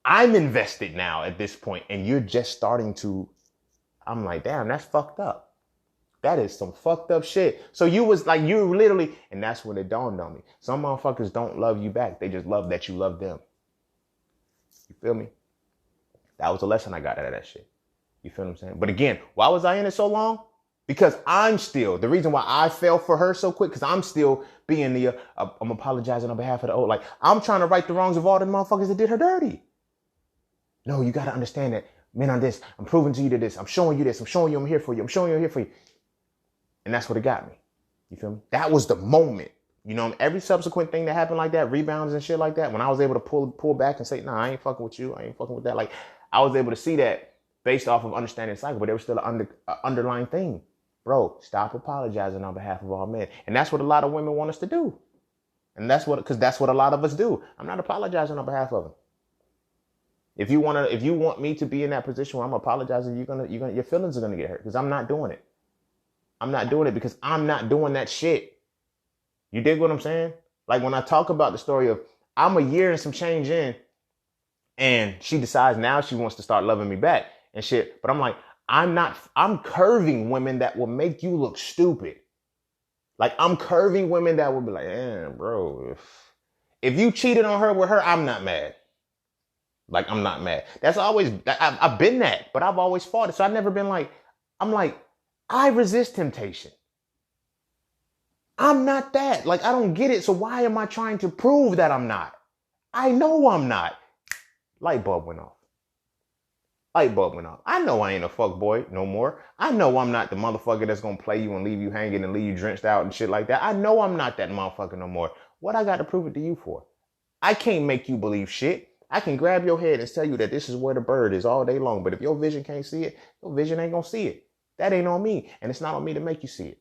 I'm invested now at this point, and you're just starting to, I'm like, damn, that's fucked up. That is some fucked up shit. So you was like, you literally, and that's when it dawned on me. Some motherfuckers don't love you back. They just love that you love them. You feel me? That was a lesson I got out of that shit. You feel what I'm saying? But again, why was I in it so long? Because the reason why I fell for her so quick, because I'm still being I'm apologizing on behalf of the old. Like, I'm trying to right the wrongs of all the motherfuckers that did her dirty. No, you got to understand that, man, on this, I'm proving to you to this. I'm showing you this. I'm showing you I'm here for you. I'm showing you I'm here for you. And that's what it got me. You feel me? That was the moment. You know, every subsequent thing that happened like that, rebounds and shit like that, when I was able to pull back and say, nah, I ain't fucking with you. I ain't fucking with that. Like, I was able to see that based off of understanding the cycle, but there was still an underlying thing. Bro, stop apologizing on behalf of all men. And that's what a lot of women want us to do. And that's what a lot of us do. I'm not apologizing on behalf of them. If you want me to be in that position where I'm apologizing, your feelings are gonna get hurt because I'm not doing it. I'm not doing it because I'm not doing that shit. You dig what I'm saying? Like, when I talk about the story of I'm a year and some change in, and she decides now she wants to start loving me back and shit. But I'm like, I'm curving women that will make you look stupid. Like, I'm curving women that will be like, damn, bro, if you cheated on her with her, I'm not mad. Like, I'm not mad. That's always, I've been that, but I've always fought it. So I've never been like, I resist temptation. I'm not that. Like, I don't get it. So why am I trying to prove that I'm not? I know I'm not. Light bulb went off. Light bulb went off. I know I ain't a fuck boy no more. I know I'm not the motherfucker that's going to play you and leave you hanging and leave you drenched out and shit like that. I know I'm not that motherfucker no more. What I got to prove it to you for? I can't make you believe shit. I can grab your head and tell you that this is where the bird is all day long. But if your vision can't see it, your vision ain't going to see it. That ain't on me. And it's not on me to make you see it.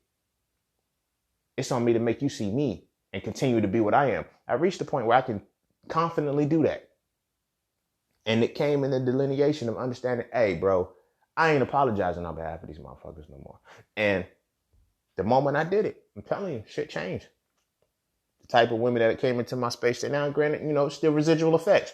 It's on me to make you see me and continue to be what I am. I reached the point where I can confidently do that. And it came in the delineation of understanding, hey, bro, I ain't apologizing on behalf of these motherfuckers no more. And the moment I did it, I'm telling you, shit changed. The type of women that came into my space, and now, granted, still residual effects.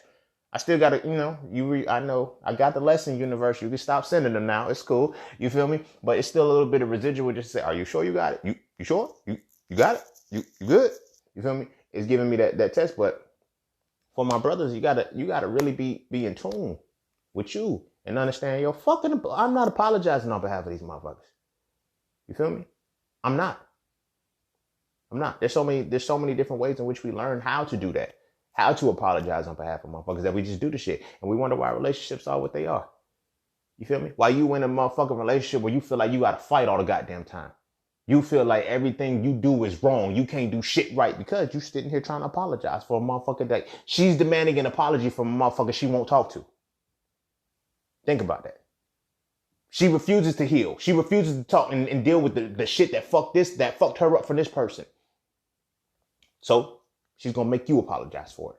I still got to, I know I got the lesson universe. You can stop sending them now. It's cool. You feel me? But it's still a little bit of residual. Just say, are you sure you got it? You sure? You got it? You good? You feel me? It's giving me that test. But for my brothers, you gotta really be in tune with you and understand, I'm not apologizing on behalf of these motherfuckers. You feel me? I'm not. There's so many different ways in which we learn how to do that. How to apologize on behalf of motherfuckers that we just do the shit. And we wonder why relationships are what they are. You feel me? Why you in a motherfucking relationship where you feel like you got to fight all the goddamn time. You feel like everything you do is wrong. You can't do shit right because you sitting here trying to apologize for a motherfucker that she's demanding an apology from a motherfucker she won't talk to. Think about that. She refuses to heal. She refuses to talk and deal with the shit that fucked her up for this person. So she's going to make you apologize for it.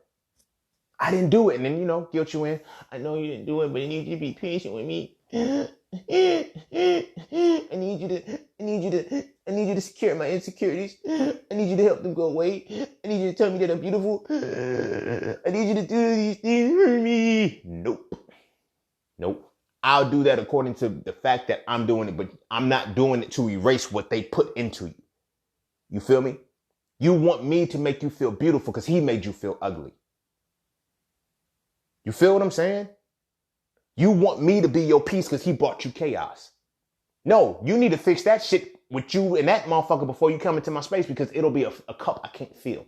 I didn't do it. And then, guilt you in. I know you didn't do it, but I need you to be patient with me. I need you to secure my insecurities. I need you to help them go away. I need you to tell me that I'm beautiful. I need you to do these things for me. Nope. I'll do that according to the fact that I'm doing it, but I'm not doing it to erase what they put into you. You feel me? You want me to make you feel beautiful because he made you feel ugly. You feel what I'm saying? You want me to be your peace because he brought you chaos. No, you need to fix that shit with you and that motherfucker before you come into my space because it'll be a cup I can't feel.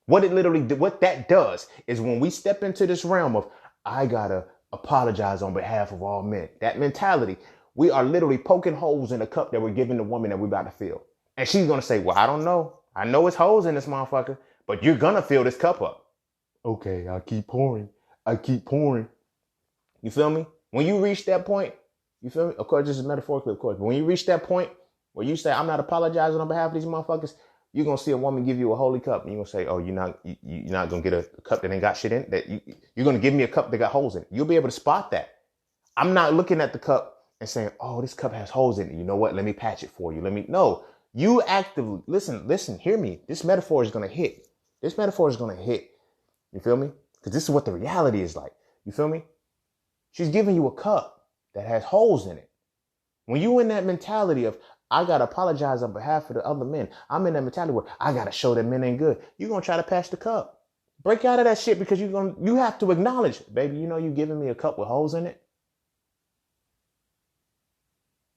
What that does is when we step into this realm of, I gotta apologize on behalf of all men. That mentality, we are literally poking holes in the cup that we're giving the woman that we're about to fill. And she's going to say, well, I don't know. I know it's holes in this motherfucker, but you're going to fill this cup up. Okay, I keep pouring. You feel me? When you reach that point, you feel me? Of course, this is metaphorically, of course. But when you reach that point where you say, I'm not apologizing on behalf of these motherfuckers, you're going to see a woman give you a holy cup. And you're going to say, oh, you're not going to get a cup that ain't got shit in it. You're going to give me a cup that got holes in it. You'll be able to spot that. I'm not looking at the cup and saying, oh, this cup has holes in it. You know what? Let me patch it for you. No, you actively, listen, hear me. This metaphor is going to hit. You feel me? Because this is what the reality is like. You feel me? She's giving you a cup that has holes in it. When you in that mentality of, I got to apologize on behalf of the other men. I'm in that mentality where I got to show that men ain't good. You're going to try to patch the cup. Break out of that shit because you have to acknowledge, baby, you know you giving me a cup with holes in it?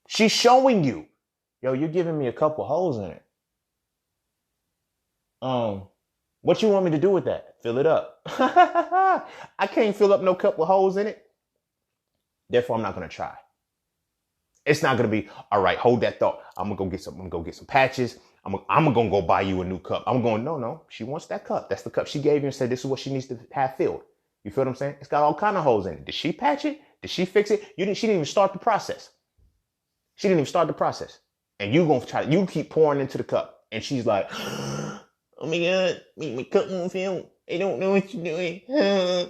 She's showing you, yo, you're giving me a cup with holes in it. What you want me to do with that? Fill it up. I can't fill up no cup with holes in it. Therefore, I'm not going to try. It's not going to be, all right, hold that thought. I'm going to go get some patches. I'm going to go buy you a new cup. I'm going, no. She wants that cup. That's the cup she gave you and said, this is what she needs to have filled. You feel what I'm saying? It's got all kind of holes in it. Did she patch it? Did she fix it? She didn't even start the process. And you keep pouring into the cup. And she's like, oh my God, my cup won't fill. I don't know what you're doing.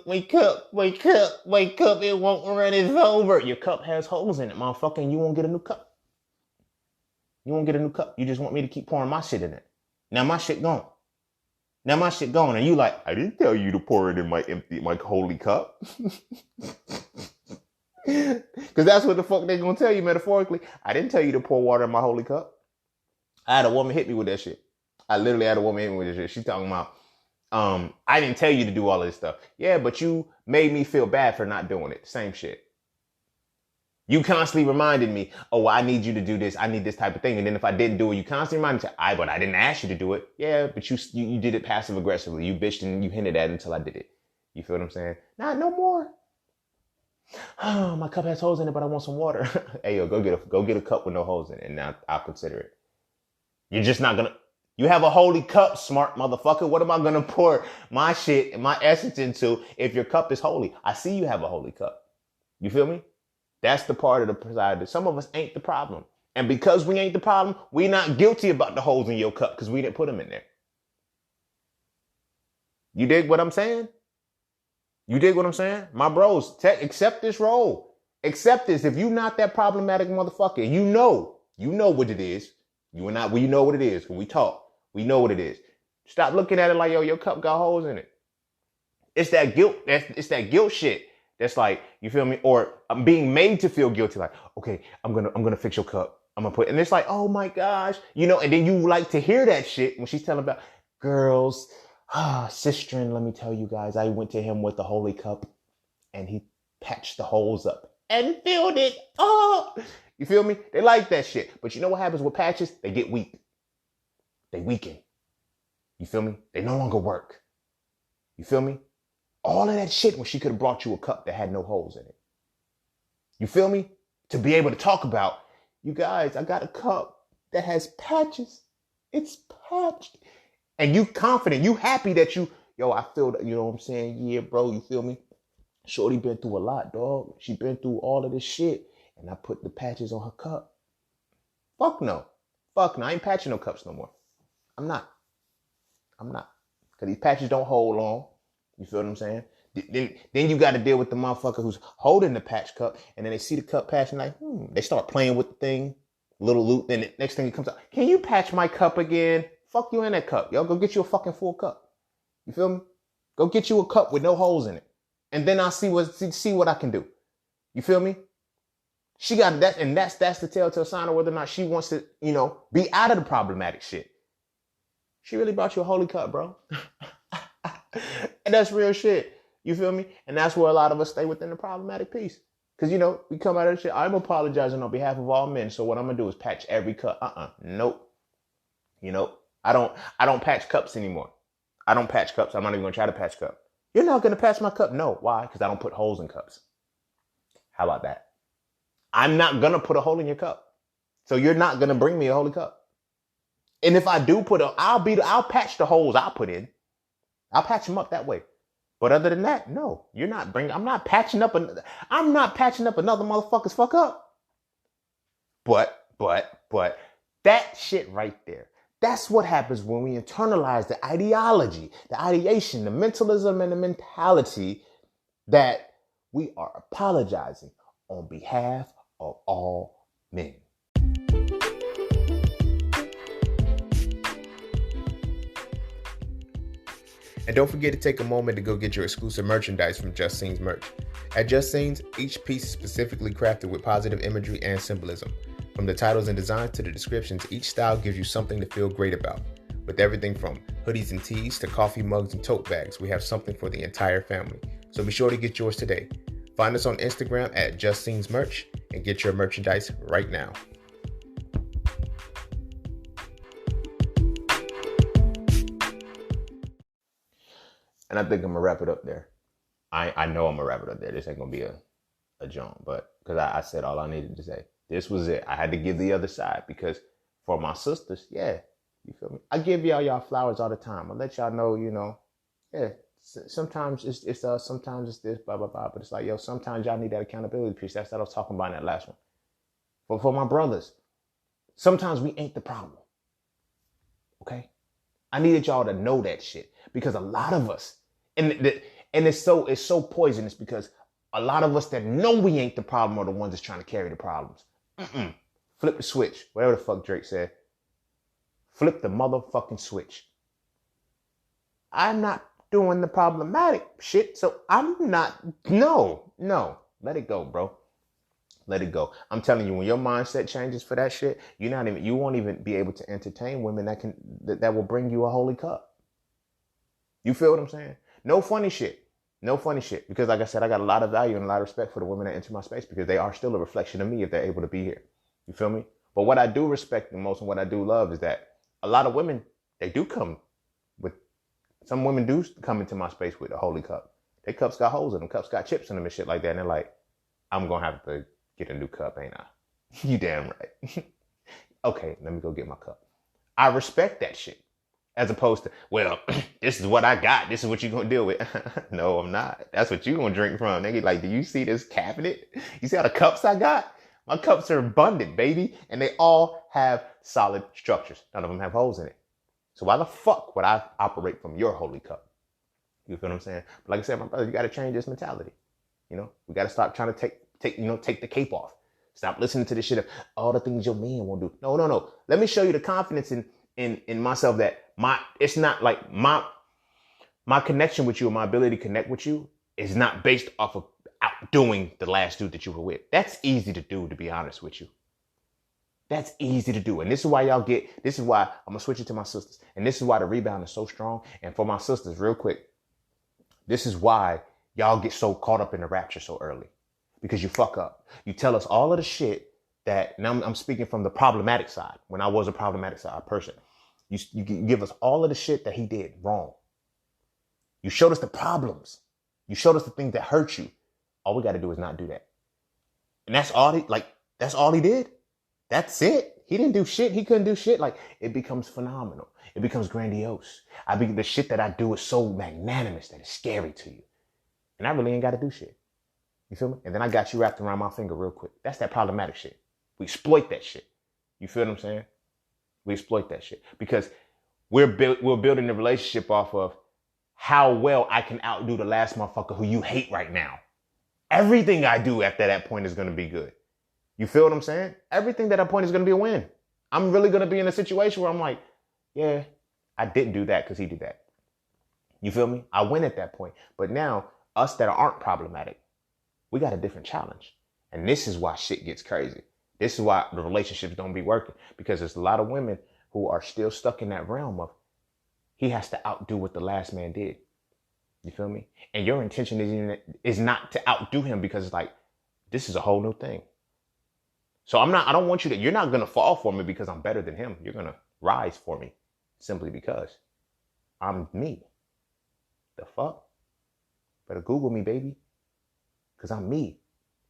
Wake up. It won't run. It's over. Your cup has holes in it, motherfucker, and you won't get a new cup. You just want me to keep pouring my shit in it. Now my shit gone. And you like, I didn't tell you to pour it in my holy cup. Because that's what the fuck they're going to tell you metaphorically. I didn't tell you to pour water in my holy cup. I had a woman hit me with that shit. I literally had a woman hit me with that shit. She's talking about, I didn't tell you to do all of this stuff. Yeah, but you made me feel bad for not doing it. Same shit. You constantly reminded me, oh, I need you to do this. I need this type of thing. And then if I didn't do it, you constantly reminded me, but I didn't ask you to do it. Yeah, but you did it passive aggressively. You bitched and you hinted at it until I did it. You feel what I'm saying? Not no more. Oh, my cup has holes in it, but I want some water. Hey, yo, go get a cup with no holes in it, and now I'll consider it. You're just not gonna. You have a holy cup, smart motherfucker. What am I gonna pour my shit and my essence into if your cup is holy? I see you have a holy cup. You feel me? That's the part of the side that some of us ain't the problem, and because we ain't the problem, we not guilty about the holes in your cup because we didn't put them in there. You dig what I'm saying? My bros, accept this role. Accept this. If you're not that problematic motherfucker, you know what it is. You and I, we know what it is. When we talk, we know what it is. Stop looking at it like, yo, your cup got holes in it. It's that guilt. It's that guilt shit. That's like, you feel me? Or I'm being made to feel guilty. Like, okay, I'm gonna fix your cup. And it's like, oh my gosh, and then you like to hear that shit when she's telling about girls. Sister, let me tell you guys, I went to him with the holy cup and he patched the holes up and filled it up. You feel me? They like that shit. But you know what happens with patches? They get weak. They weaken. You feel me? They no longer work. You feel me? All of that shit when she could have brought you a cup that had no holes in it. You feel me? To be able to talk about, you guys, I got a cup that has patches. It's patched. And you confident, you happy that I feel that, you know what I'm saying? Yeah, bro, you feel me? Shorty been through a lot, dog. She been through all of this shit. And I put the patches on her cup. Fuck no. I ain't patching no cups no more. I'm not. Because these patches don't hold long. You feel what I'm saying? Then you got to deal with the motherfucker who's holding the patch cup. And then they see the cup patch and like, they start playing with the thing. Little loop. Then the next thing it comes out, can you patch my cup again? Fuck you in that cup. Yo, go get you a fucking full cup. You feel me? Go get you a cup with no holes in it. And then I'll see what I can do. You feel me? She got that, and that's the telltale sign of whether or not she wants to, be out of the problematic shit. She really brought you a holy cup, bro. And that's real shit. You feel me? And that's where a lot of us stay within the problematic piece. Because, we come out of this shit. I'm apologizing on behalf of all men. So what I'm going to do is patch every cup. Nope. I don't patch cups anymore. I don't patch cups. I'm not even going to try to patch cup. You're not going to patch my cup? No. Why? Because I don't put holes in cups. How about that? I'm not going to put a hole in your cup. So you're not going to bring me a holy cup. And if I do I'll patch the holes I put in. I'll patch them up that way. But other than that, no, I'm not patching up another motherfucker's fuck up. But that shit right there, that's what happens when we internalize the ideology, the ideation, the mentalism, and the mentality that we are apologizing on behalf of all men. And don't forget to take a moment to go get your exclusive merchandise from Just Scenes merch. At Just Scenes, each piece is specifically crafted with positive imagery and symbolism. From the titles and designs to the descriptions, each style gives you something to feel great about. With everything from hoodies and tees to coffee mugs and tote bags, we have something for the entire family. So be sure to get yours today. Find us on Instagram at Just Scenes merch and get your merchandise right now. And I think I'm gonna wrap it up there. I know I'm gonna wrap it up there. This ain't gonna be a jump, but because I said all I needed to say. This was it. I had to give the other side because for my sisters, yeah, you feel me? I give y'all flowers all the time. I let y'all know, yeah. Sometimes it's sometimes it's this, blah blah blah. But it's like, yo, sometimes y'all need that accountability piece. That's what I was talking about in that last one. But for my brothers, sometimes we ain't the problem. Okay, I needed y'all to know that shit because a lot of us, and it's so poisonous because a lot of us that know we ain't the problem are the ones that's trying to carry the problems. Flip the switch. Whatever the fuck Drake said. Flip the motherfucking switch. I'm not doing the problematic shit, so I'm not. No. Let it go, bro. Let it go. I'm telling you, when your mindset changes for that shit, you won't even be able to entertain women that will bring you a holy cup. You feel what I'm saying? No funny shit. Because like I said, I got a lot of value and a lot of respect for the women that enter my space because they are still a reflection of me if they're able to be here. You feel me? But what I do respect the most and what I do love is that a lot of women, some women do come into my space with a holy cup. Their cups got holes in them. Cups got chips in them and shit like that. And they're like, I'm going to have to get a new cup, ain't I? You damn right. Okay, let me go get my cup. I respect that shit. As opposed to, well, this is what I got. This is what you're going to deal with. No, I'm not. That's what you're going to drink from. Nigga, like, do you see this cabinet? You see all the cups I got? My cups are abundant, baby. And they all have solid structures. None of them have holes in it. So why the fuck would I operate from your holy cup? You feel what I'm saying? But like I said, my brother, you got to change this mentality. We got to stop trying to take the cape off. Stop listening to this shit of all the things your man won't do. No. Let me show you the confidence in myself that it's not like my connection with you or my ability to connect with you is not based off of outdoing the last dude that you were with. That's easy to do, to be honest with you. That's easy to do. And this is why I'm going to switch it to my sisters. And this is why the rebound is so strong. And for my sisters, real quick, this is why y'all get so caught up in the rapture so early. Because you fuck up. You tell us all of the shit that, now I'm speaking from the problematic side, when I was a problematic side person. You give us all of the shit that he did wrong. You showed us the problems. You showed us the things that hurt you. All we got to do is not do that. And that's all he did. That's it. He didn't do shit. He couldn't do shit. Like, it becomes phenomenal. It becomes grandiose. The shit that I do is so magnanimous that it's scary to you. And I really ain't got to do shit. You feel me? And then I got you wrapped around my finger real quick. That's that problematic shit. We exploit that shit. You feel what I'm saying? We exploit that shit because we're building the relationship off of how well I can outdo the last motherfucker who you hate right now. Everything I do after that point is going to be good. You feel what I'm saying? Everything at that point is going to be a win. I'm really going to be in a situation where I'm like, yeah, I didn't do that because he did that. You feel me? I win at that point. But now, us that aren't problematic, we got a different challenge. And this is why shit gets crazy. This is why the relationships don't be working, because there's a lot of women who are still stuck in that realm of he has to outdo what the last man did. You feel me? And your intention is not to outdo him because it's like, this is a whole new thing. So I don't want you're not going to fall for me because I'm better than him. You're going to rise for me simply because I'm me. The fuck? Better Google me, baby. Because I'm me.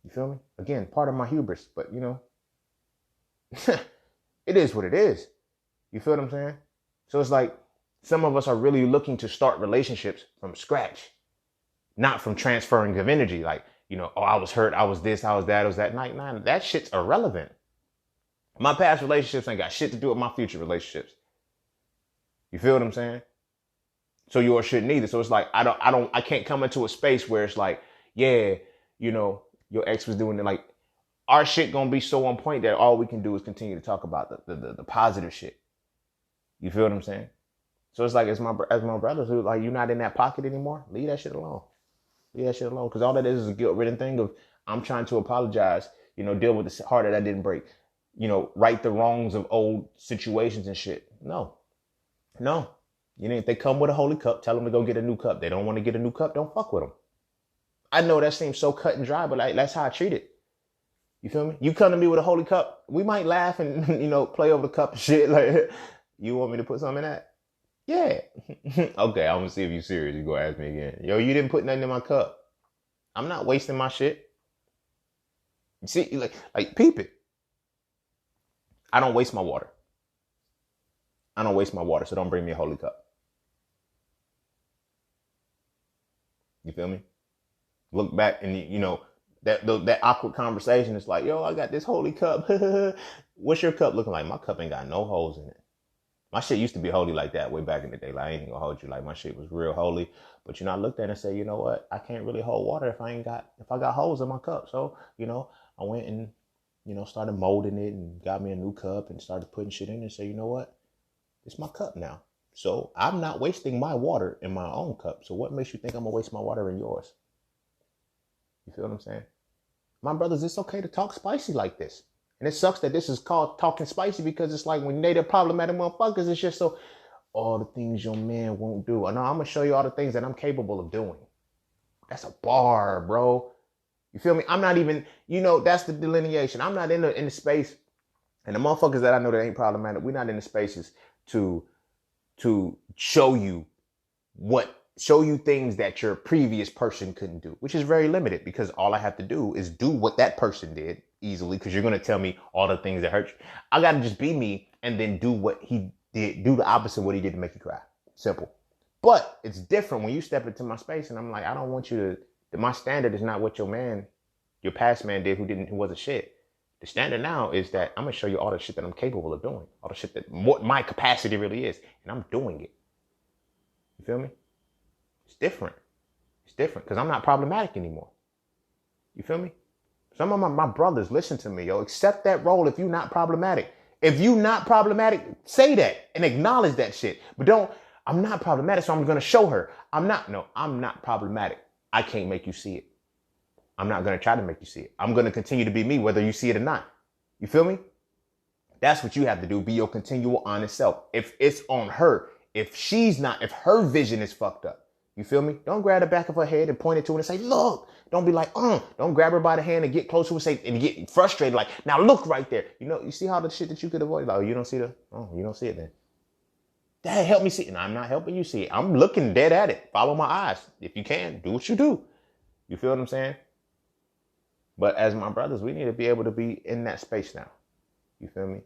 You feel me? Again, part of my hubris, but it is what it is. You feel what I'm saying? So it's like, Some of us are really looking to start relationships from scratch, not from transferring of energy. Like, oh, I was hurt, I was this, I was that, I was that. Nah, that shit's irrelevant. My past relationships ain't got shit to do with my future relationships. You feel what I'm saying? So yours shouldn't either. So it's like, I can't come into a space where it's like, yeah, your ex was doing it. Like, our shit gonna be so on point that all we can do is continue to talk about the positive shit. You feel what I'm saying? So it's like, as my brothers who like, you're not in that pocket anymore. Leave that shit alone. Leave that shit alone. Because all that is a guilt-ridden thing of, I'm trying to apologize, deal with the heart that I didn't break, right the wrongs of old situations and shit. No. If they come with a holy cup, tell them to go get a new cup. They don't want to get a new cup, don't fuck with them. I know that seems so cut and dry, but that's how I treat it. You feel me? You come to me with a holy cup, we might laugh and, play over the cup and shit. Like, you want me to put something in that? Yeah. Okay, I'm gonna see if you're serious. You go ask me again. Yo, you didn't put nothing in my cup. I'm not wasting my shit. You see, like peep it. I don't waste my water. So don't bring me a holy cup. You feel me? Look back and that awkward conversation is like, yo, I got this holy cup. What's your cup looking like? My cup ain't got no holes in it. My shit used to be holy like that way back in the day. Like, I ain't gonna hold you. Like, my shit was real holy. But I looked at it and said, you know what? I can't really hold water if I got holes in my cup. So, I went and, started molding it and got me a new cup and started putting shit in and say, you know what? It's my cup now. So I'm not wasting my water in my own cup. So what makes you think I'm gonna waste my water in yours? You feel what I'm saying? My brothers, it's okay to talk spicy like this. And it sucks that this is called talking spicy, because it's like, when they're problematic motherfuckers, it's just so, all the things your man won't do. I know, I'm going to show you all the things that I'm capable of doing. That's a bar, bro. You feel me? I'm not even, that's the delineation. I'm not in the space, and the motherfuckers that I know that ain't problematic, we're not in the spaces to show you things that your previous person couldn't do, which is very limited, because all I have to do is do what that person did easily, because you're going to tell me all the things that hurt you. I got to just be me and then do what he did, do the opposite of what he did to make you cry. Simple. But it's different when you step into my space and I'm like, I don't want you to, my standard is not what your past man did who wasn't shit. The standard now is that I'm going to show you all the shit that I'm capable of doing, all the shit that what my capacity really is, and I'm doing it. You feel me? It's different. It's different because I'm not problematic anymore. You feel me? Some of my brothers, listen to me, yo. Accept that role if you're not problematic. If you're not problematic, say that and acknowledge that shit. But I'm not problematic, so I'm going to show her. I'm not problematic. I can't make you see it. I'm not going to try to make you see it. I'm going to continue to be me, whether you see it or not. You feel me? That's what you have to do. Be your continual honest self. If it's on her, if her vision is fucked up, you feel me? Don't grab the back of her head and point it to her and say, look. Don't be like, Don't grab her by the hand and get close to her and get frustrated. Like, now look right there. You see how the shit that you could avoid? Like, you don't see you don't see it then. Dad, help me see it. No, I'm not helping you see it. I'm looking dead at it. Follow my eyes. If you can, do what you do. You feel what I'm saying? But as my brothers, we need to be able to be in that space now. You feel me?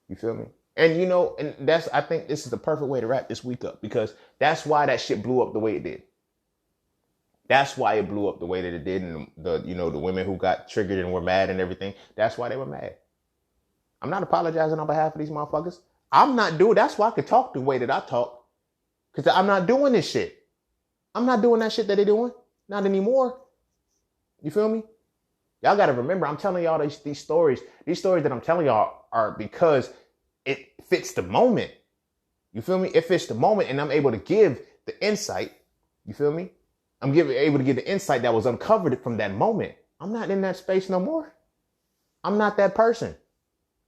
You feel me? And I think this is the perfect way to wrap this week up, because that's why that shit blew up the way it did. That's why it blew up the way that it did. And the women who got triggered and were mad and everything, that's why they were mad. I'm not apologizing on behalf of these motherfuckers. That's why I could talk the way that I talk. Because I'm not doing this shit. I'm not doing that shit that they're doing. Not anymore. You feel me? Y'all got to remember, I'm telling y'all these stories. These stories that I'm telling y'all are because it fits the moment. You feel me? It fits the moment, and I'm able to give the insight. You feel me? I'm able to give the insight that was uncovered from that moment. I'm not in that space no more. I'm not that person.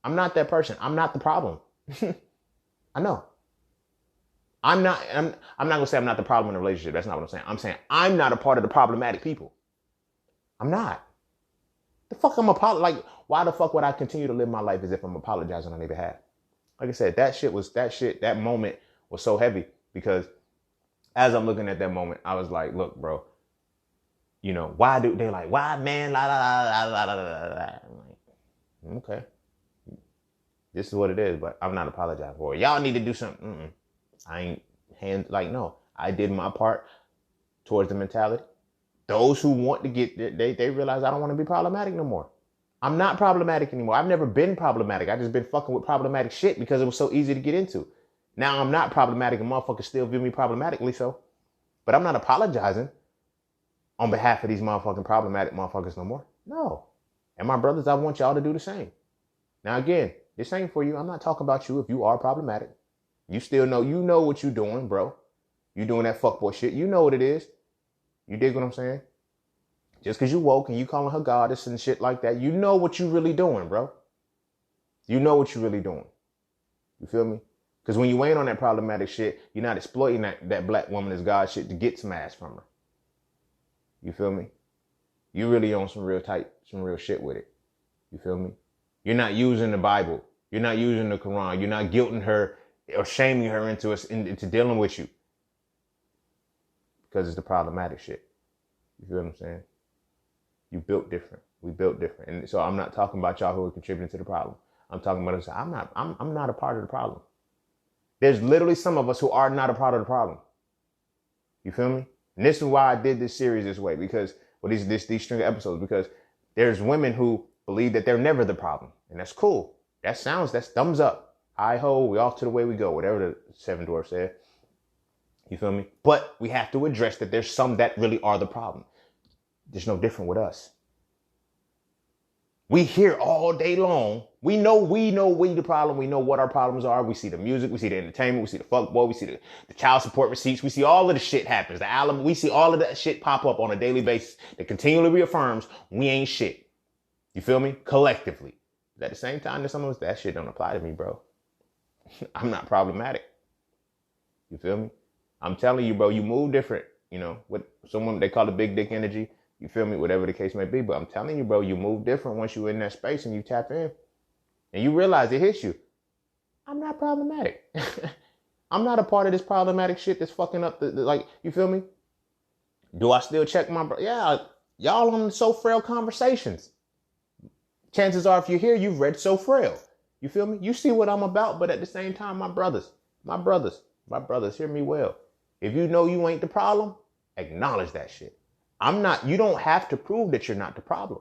I'm not the problem. I know. I'm not going to say I'm not the problem in a relationship. That's not what I'm saying. I'm saying I'm not a part of the problematic people. I'm not. The fuck I'm like, why the fuck would I continue to live my life as if I'm apologizing on their behalf? Like I said, that moment was so heavy, because as I'm looking at that moment, I was like, look, bro, why man, la, la, la, la, la, la, la. I'm like, okay. This is what it is, but I'm not apologizing for it. Y'all need to do something. I ain't no, I did my part towards the mentality. Those who want to get there, they realize I don't want to be problematic no more. I'm not problematic anymore. I've never been problematic. I just been fucking with problematic shit because it was so easy to get into. Now I'm not problematic and motherfuckers still view me problematically so. But I'm not apologizing on behalf of these motherfucking problematic motherfuckers no more. No. And my brothers, I want y'all to do the same. Now again, this ain't for you. I'm not talking about you if you are problematic. You still know, you know what you doing, bro. You doing that fuckboy shit. You know what it is. You dig what I'm saying? Just because you woke and you calling her goddess and shit like that, you know what you really doing, bro. You know what you really doing. You feel me? Because when you ain't on that problematic shit, you're not exploiting that black woman as God shit to get some ass from her. You feel me? You really on some real shit with it. You feel me? You're not using the Bible. You're not using the Quran. You're not guilting her or shaming her into dealing with you. Because it's the problematic shit. You feel what I'm saying? You built different. We built different. And so I'm not talking about y'all who are contributing to the problem. I'm talking about us. I'm not a part of the problem. There's literally some of us who are not a part of the problem. You feel me? And this is why I did this series this way, because these string of episodes, because there's women who believe that they're never the problem. And that's cool. That's thumbs up. Hi ho, we off to the way we go, whatever the Seven Dwarfs said. You feel me? But we have to address that there's some that really are the problem. There's no different with us. We hear all day long. We know we the problem. We know what our problems are. We see the music. We see the entertainment. We see the fuckboy. We see the child support receipts. We see all of the shit happens. The album. We see all of that shit pop up on a daily basis that continually reaffirms we ain't shit. You feel me? Collectively. But at the same time, there's some of us that shit don't apply to me, bro. I'm not problematic. You feel me? I'm telling you, bro, you move different. You know, with someone they call it big dick energy. You feel me? Whatever the case may be. But I'm telling you, bro, you move different once you're in that space and you tap in. And you realize it hits you. I'm not problematic. I'm not a part of this problematic shit that's fucking up like, you feel me? Do I still check my bro? Yeah, y'all on So Frail conversations. Chances are if you're here, you've read So Frail. You feel me? You see what I'm about, but at the same time, my brothers, hear me well. If you know you ain't the problem, acknowledge that shit. You don't have to prove that you're not the problem.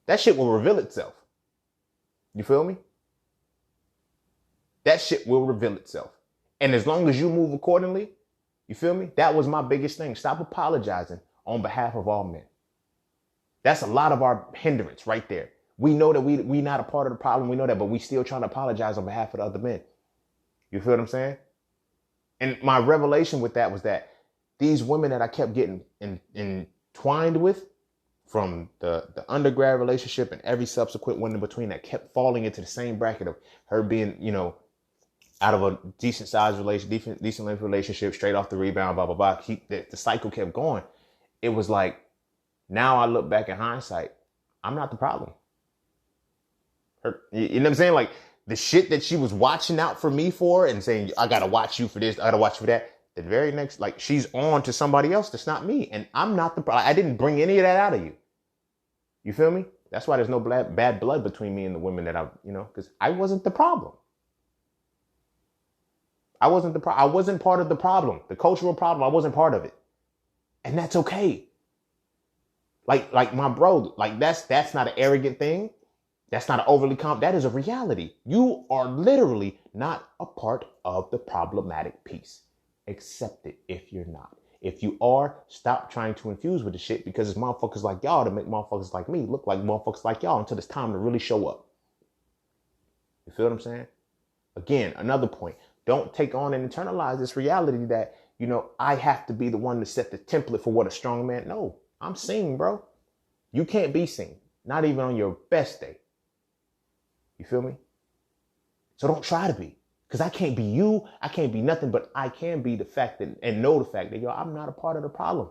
That shit will reveal itself. You feel me? That shit will reveal itself. And as long as you move accordingly, you feel me? That was my biggest thing. Stop apologizing on behalf of all men. That's a lot of our hindrance right there. We know that we not a part of the problem. We know that, but we still trying to apologize on behalf of the other men. You feel what I'm saying? And my revelation with that was that these women that I kept getting entwined with, from the undergrad relationship and every subsequent one in between, that kept falling into the same bracket of her being, you know, out of a decent sized relationship, decent length relationship, straight off the rebound, blah, blah, blah. The cycle kept going. It was like, now I look back in hindsight, I'm not the problem. You know what I'm saying? Like, the shit that she was watching out for me for and saying, I got to watch you for this, I got to watch you for that. The very next, like, she's on to somebody else that's not me. And I'm not the problem. I didn't bring any of that out of you. You feel me? That's why there's no bad blood between me and the women that because I wasn't the problem. I wasn't part of the problem. The cultural problem, I wasn't part of it. And that's okay. Like my bro, like that's not an arrogant thing. That's not an overly that is a reality. You are literally not a part of the problematic piece. Accept it if you're not. If you are, stop trying to infuse with the shit, because it's motherfuckers like y'all to make motherfuckers like me look like motherfuckers like y'all until it's time to really show up. You feel what I'm saying? Again, another point. Don't take on and internalize this reality that, I have to be the one to set the template for what a strong man. No, I'm seen, bro. You can't be seen. Not even on your best day. You feel me? So don't try to be. Because I can't be you. I can't be nothing, but I can be the fact that, and know the fact that, I'm not a part of the problem.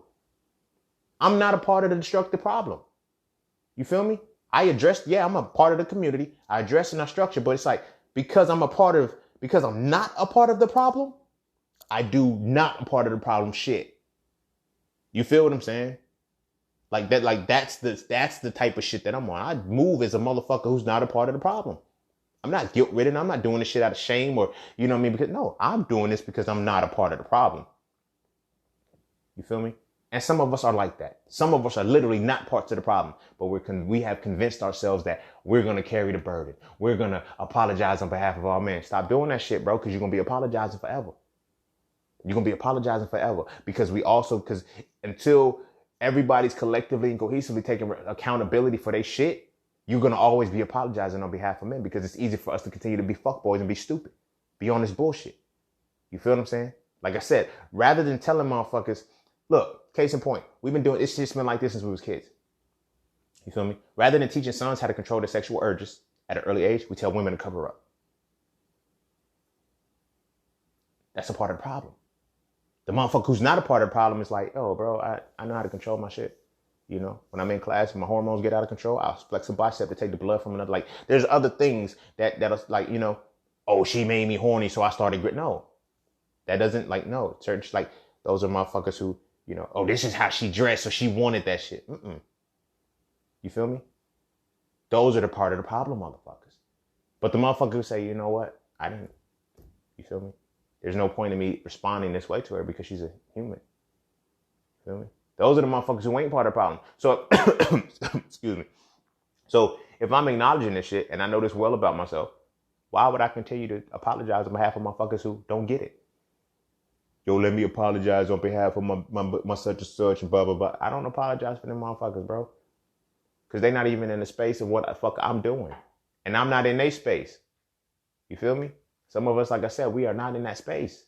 I'm not a part of the destructive problem. You feel me? I'm a part of the community. I address and I structure, but it's like, because I'm not a part of the problem, I do not a part of the problem shit. You feel what I'm saying? Like that, that's the type of shit that I'm on. I move as a motherfucker who's not a part of the problem. I'm not guilt ridden. I'm not doing this shit out of shame or, you know what I mean? Because no, I'm doing this because I'm not a part of the problem. You feel me? And some of us are like that. Some of us are literally not parts of the problem, but we have convinced ourselves that we're going to carry the burden. We're going to apologize on behalf of all men. Stop doing that shit, bro, because you're going to be apologizing forever. You're going to be apologizing forever because until everybody's collectively and cohesively taking accountability for their shit, you're going to always be apologizing on behalf of men because it's easy for us to continue to be fuckboys and be stupid, be on this bullshit. You feel what I'm saying? Like I said, rather than telling motherfuckers, look, case in point, we've been doing it's just been like this since we was kids. You feel me? Rather than teaching sons how to control their sexual urges at an early age, we tell women to cover up. That's a part of the problem. The motherfucker who's not a part of the problem is like, oh, bro, I know how to control my shit. You know, when I'm in class and my hormones get out of control, I'll flex a bicep to take the blood from another. Like, there's other things that are like, you know, oh, she made me horny, so I started grit. No, that doesn't like, no. Church, like, those are motherfuckers who, you know, oh, this is how she dressed, so she wanted that shit. You feel me? Those are the part of the problem, motherfuckers. But the motherfuckers who say, you know what? I didn't. You feel me? There's no point in me responding this way to her because she's a human. You feel me? Those are the motherfuckers who ain't part of the problem. So, excuse me. So if I'm acknowledging this shit and I know this well about myself, why would I continue to apologize on behalf of motherfuckers who don't get it? Yo, let me apologize on behalf of my such and such and blah, blah, blah. I don't apologize for them motherfuckers, bro. Because they're not even in the space of what the fuck I'm doing. And I'm not in their space. You feel me? Some of us, like I said, we are not in that space.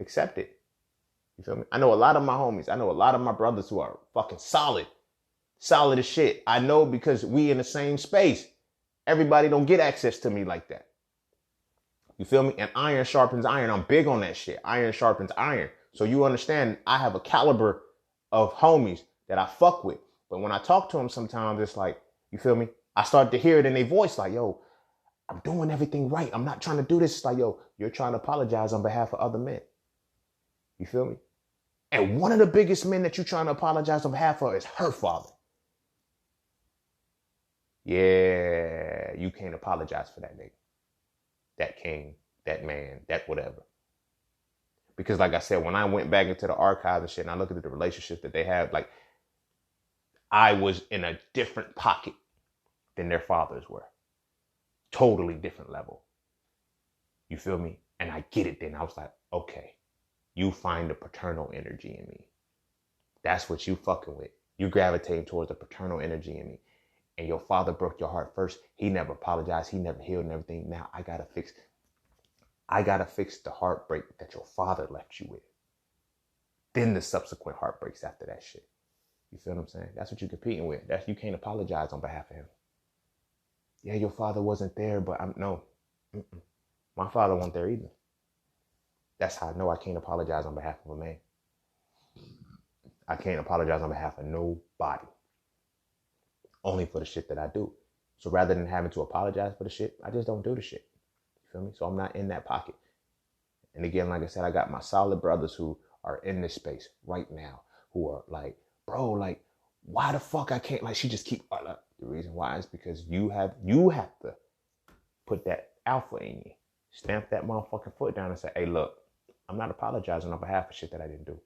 Accept it. You feel me? I know a lot of my homies. I know a lot of my brothers who are fucking solid. Solid as shit. I know because we in the same space. Everybody don't get access to me like that. You feel me? And iron sharpens iron. I'm big on that shit. Iron sharpens iron. So you understand, I have a caliber of homies that I fuck with. But when I talk to them sometimes, it's like, you feel me? I start to hear it in their voice like, yo, I'm doing everything right. I'm not trying to do this. It's like, yo, you're trying to apologize on behalf of other men. You feel me? And one of the biggest men that you're trying to apologize on behalf of is her father. Yeah, you can't apologize for that nigga. That king, that man, that whatever. Because like I said, when I went back into the archives and shit and I looked at the relationships that they had, like, I was in a different pocket than their fathers were. Totally different level. You feel me? And I get it then. I was like, okay, you find the paternal energy in me. That's what you fucking with. You gravitating towards the paternal energy in me. And your father broke your heart first. He never apologized. He never healed and everything. Now I gotta fix the heartbreak that your father left you with. Then the subsequent heartbreaks after that shit. You feel what I'm saying? That's what you're competing with. You can't apologize on behalf of him. Yeah, your father wasn't there, but my father wasn't there either. That's how I know I can't apologize on behalf of a man. I can't apologize on behalf of nobody. Only for the shit that I do. So rather than having to apologize for the shit, I just don't do the shit. You feel me? So I'm not in that pocket. And again, like I said, I got my solid brothers who are in this space right now, who are like, bro, like, why the fuck I can't, like, she just keep, the reason why is because you have to put that alpha in you. Stamp that motherfucking foot down and say, hey, look, I'm not apologizing on behalf of shit that I didn't do.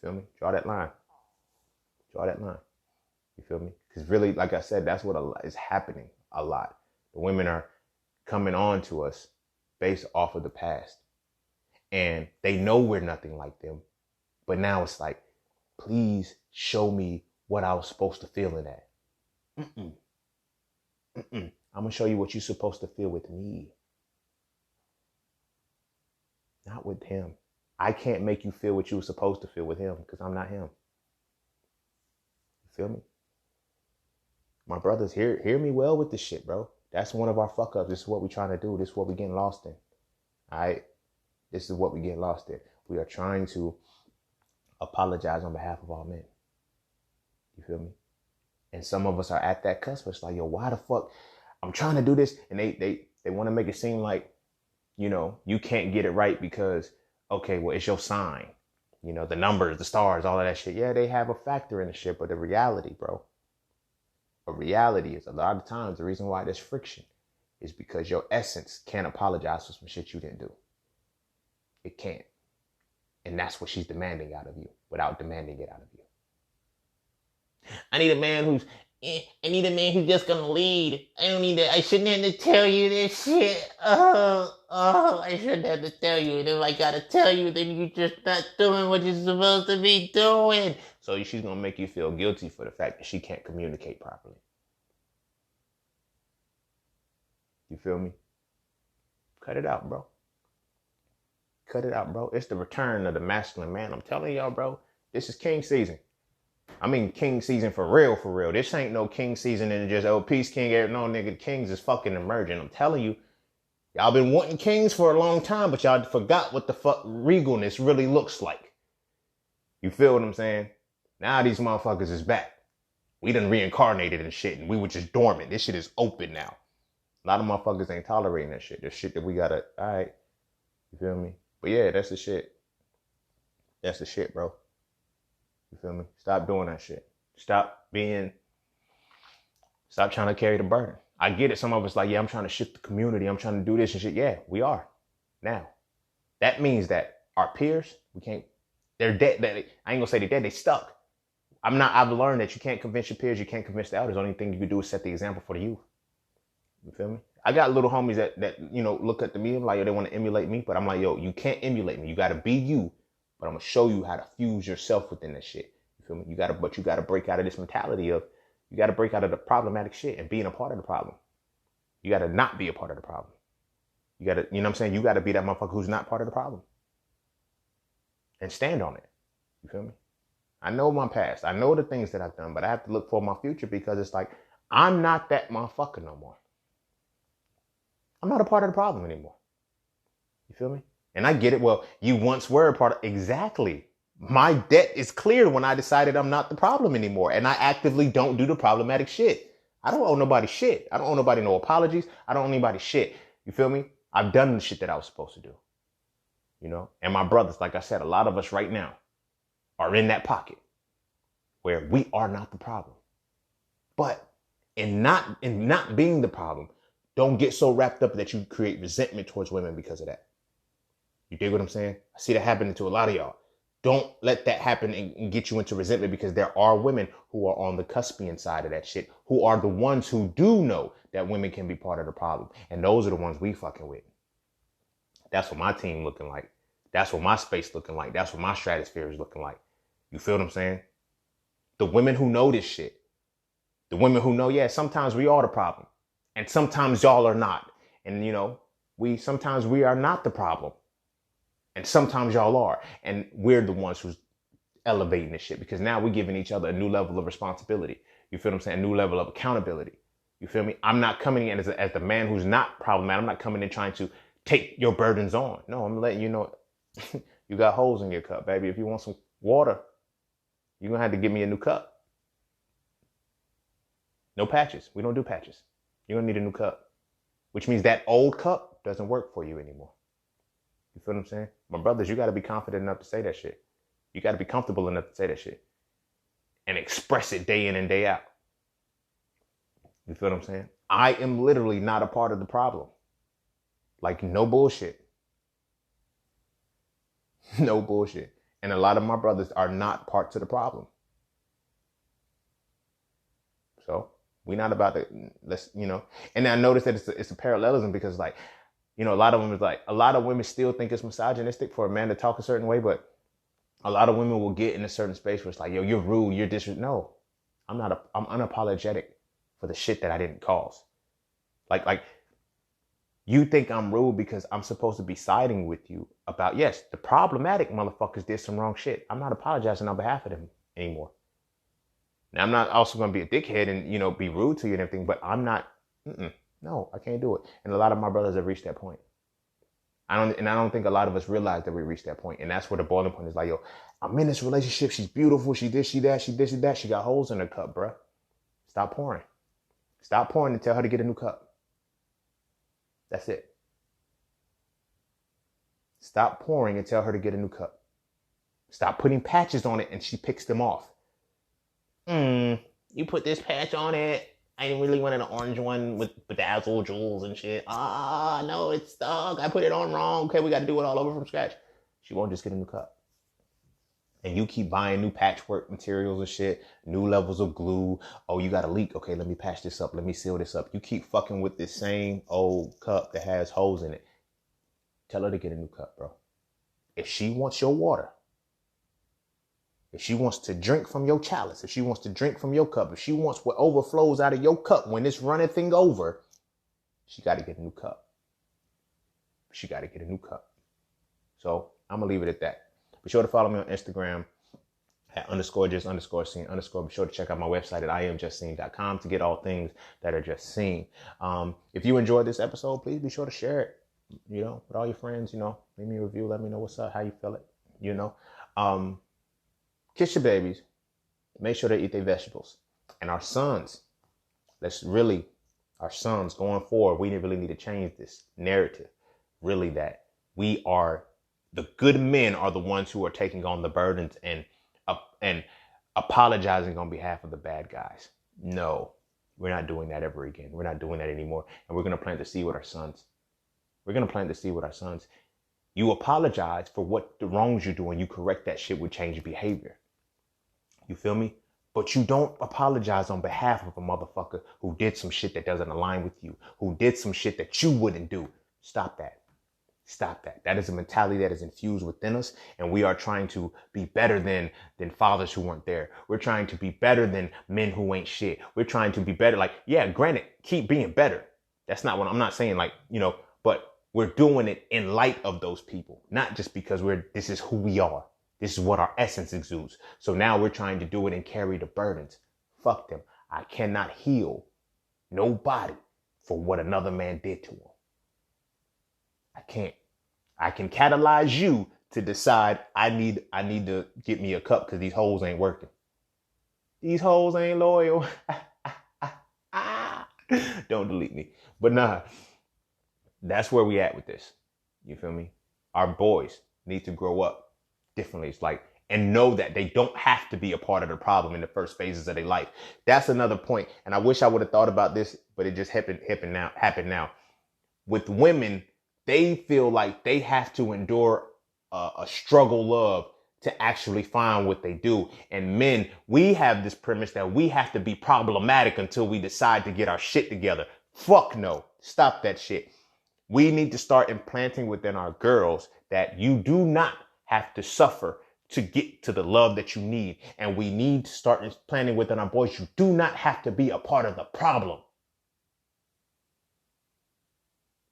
You feel me? Draw that line. Draw that line. You feel me? Because really, like I said, that's what is happening a lot. The women are coming on to us based off of the past. And they know we're nothing like them. But now it's like, please show me what I was supposed to feel in that. I'm going to show you what you're supposed to feel with me. Not with him. I can't make you feel what you were supposed to feel with him because I'm not him. You feel me? My brothers, hear me well with this shit, bro. That's one of our fuck ups. This is what we're trying to do. This is what we're getting lost in. All right? This is what we get lost in. We are trying to apologize on behalf of all men. You feel me? And some of us are at that cusp. It's like, yo, why the fuck? I'm trying to do this. And they want to make it seem like, you know, you can't get it right because, okay, well, it's your sign. You know, the numbers, the stars, all of that shit. Yeah, they have a factor in the shit, but the reality, bro. A reality is a lot of times the reason why there's friction is because your essence can't apologize for some shit you didn't do. It can't. And that's what she's demanding out of you without demanding it out of you. I need a man who's just gonna lead. I don't need that. I shouldn't have to tell you this shit. I shouldn't have to tell you. And if I gotta tell you, then you're just not doing what you're supposed to be doing. So she's gonna make you feel guilty for the fact that she can't communicate properly. You feel me? Cut it out, bro. Cut it out, bro. It's the return of the masculine man. I'm telling y'all, bro. This is king season. I mean, king season for real, for real. This ain't no king season and just, oh, peace, king. No, nigga, kings is fucking emerging. I'm telling you, y'all been wanting kings for a long time, but y'all forgot what the fuck regalness really looks like. You feel what I'm saying? Now these motherfuckers is back. We done reincarnated and shit, and we were just dormant. This shit is open now. A lot of motherfuckers ain't tolerating that shit. There's shit that we gotta, all right. You feel me? But yeah, that's the shit. That's the shit, bro. You feel me? Stop doing that shit. Stop trying to carry the burden. I get it. Some of us like, yeah, I'm trying to shift the community. I'm trying to do this and shit. Yeah, we are. Now, that means that our peers, they're dead. I ain't gonna say they're dead. They stuck. I've learned that you can't convince your peers. You can't convince the elders. The only thing you can do is set the example for the youth. You feel me? I got little homies that look at me like, yo, they want to emulate me. But I'm like, yo, you can't emulate me. You got to be you. But I'm going to show you how to fuse yourself within this shit. You feel me? You got to break out of this mentality of, you got to break out of the problematic shit and being a part of the problem. You got to not be a part of the problem. You got to, you know what I'm saying? You got to be that motherfucker who's not part of the problem. And stand on it. You feel me? I know my past. I know the things that I've done, but I have to look for my future because it's like, I'm not that motherfucker no more. I'm not a part of the problem anymore. You feel me? And I get it. Well, you once were a part of, exactly. My debt is cleared when I decided I'm not the problem anymore. And I actively don't do the problematic shit. I don't owe nobody shit. I don't owe nobody no apologies. I don't owe anybody shit. You feel me? I've done the shit that I was supposed to do. You know? And my brothers, like I said, a lot of us right now are in that pocket where we are not the problem. But in not being the problem, don't get so wrapped up that you create resentment towards women because of that. You dig what I'm saying? I see that happening to a lot of y'all. Don't let that happen and get you into resentment because there are women who are on the cuspian side of that shit, who are the ones who do know that women can be part of the problem. And those are the ones we fucking with. That's what my team looking like. That's what my space looking like. That's what my stratosphere is looking like. You feel what I'm saying? The women who know this shit. The women who know, yeah, sometimes we are the problem. And sometimes y'all are not. And, sometimes we are not the problem. And sometimes y'all are. And we're the ones who's elevating this shit because now we're giving each other a new level of responsibility. You feel what I'm saying? A new level of accountability. You feel me? I'm not coming in as the man who's not problematic. I'm not coming in trying to take your burdens on. No, I'm letting you know you got holes in your cup, baby. If you want some water, you're going to have to give me a new cup. No patches. We don't do patches. You're going to need a new cup, which means that old cup doesn't work for you anymore. You feel what I'm saying? My brothers, you got to be confident enough to say that shit. You got to be comfortable enough to say that shit and express it day in and day out. You feel what I'm saying? I am literally not a part of the problem. Like, no bullshit. No bullshit. And a lot of my brothers are not parts of the problem. So we're not about to, and I noticed that it's a parallelism because a lot of women still think it's misogynistic for a man to talk a certain way, but a lot of women will get in a certain space where it's like, yo, you're rude, you're disrespectful. No, I'm unapologetic for the shit that I didn't cause. Like you think I'm rude because I'm supposed to be siding with you about, yes, the problematic motherfuckers did some wrong shit. I'm not apologizing on behalf of them anymore. Now, I'm not also going to be a dickhead and, be rude to you and everything, but I'm not, no, I can't do it. And a lot of my brothers have reached that point. I don't think a lot of us realize that we reached that point. And that's where the boiling point is like, yo, I'm in this relationship. She's beautiful. She this, she that, she this, she that. She got holes in her cup, bruh. Stop pouring. Stop pouring and tell her to get a new cup. That's it. Stop pouring and tell her to get a new cup. Stop putting patches on it and she picks them off. You put this patch on it. I really wanted an orange one with bedazzled jewels and shit. No, it's stuck. I put it on wrong. Okay, we got to do it all over from scratch. She won't just get a new cup. And you keep buying new patchwork materials and shit, new levels of glue. Oh, you got a leak. Okay, let me patch this up. Let me seal this up. You keep fucking with this same old cup that has holes in it. Tell her to get a new cup, bro. If she wants your water, if she wants to drink from your chalice, if she wants to drink from your cup, if she wants what overflows out of your cup when it's running thing over, she got to get a new cup. She got to get a new cup. So I'm going to leave it at that. Be sure to follow me on Instagram at _just_scene_. Be sure to check out my website at IamJustSeen.com to get all things that are just seen. If you enjoyed this episode, please be sure to share it, with all your friends, leave me a review. Let me know what's up, how you feel it, kiss your babies. Make sure they eat their vegetables. And our sons, our sons going forward, we really need to change this narrative. Really that the good men are the ones who are taking on the burdens and apologizing on behalf of the bad guys. No, we're not doing that ever again. We're not doing that anymore. And we're going to plant the seed with our sons. You apologize for what the wrongs you do and you correct that shit with change behavior. You feel me? But you don't apologize on behalf of a motherfucker who did some shit that doesn't align with you, who did some shit that you wouldn't do. Stop that. That is a mentality that is infused within us. And we are trying to be better than fathers who weren't there. We're trying to be better than men who ain't shit. We're trying to be better. Granted, keep being better. That's not what I'm not saying, but we're doing it in light of those people, not just because this is who we are. This is what our essence exudes. So now we're trying to do it and carry the burdens. Fuck them. I cannot heal nobody for what another man did to him. I can't. I can catalyze you to decide I need to get me a cup because these hoes ain't working. These hoes ain't loyal. Don't delete me. But nah, that's where we at with this. You feel me? Our boys need to grow up differently. It's and know that they don't have to be a part of the problem in the first phases of their life. That's another point. And I wish I would have thought about this, but it just happened now. With women, they feel like they have to endure a struggle love to actually find what they do. And men, we have this premise that we have to be problematic until we decide to get our shit together. Fuck no. Stop that shit. We need to start implanting within our girls that you do not have to suffer to get to the love that you need. And we need to start implanting within our boys, you do not have to be a part of the problem.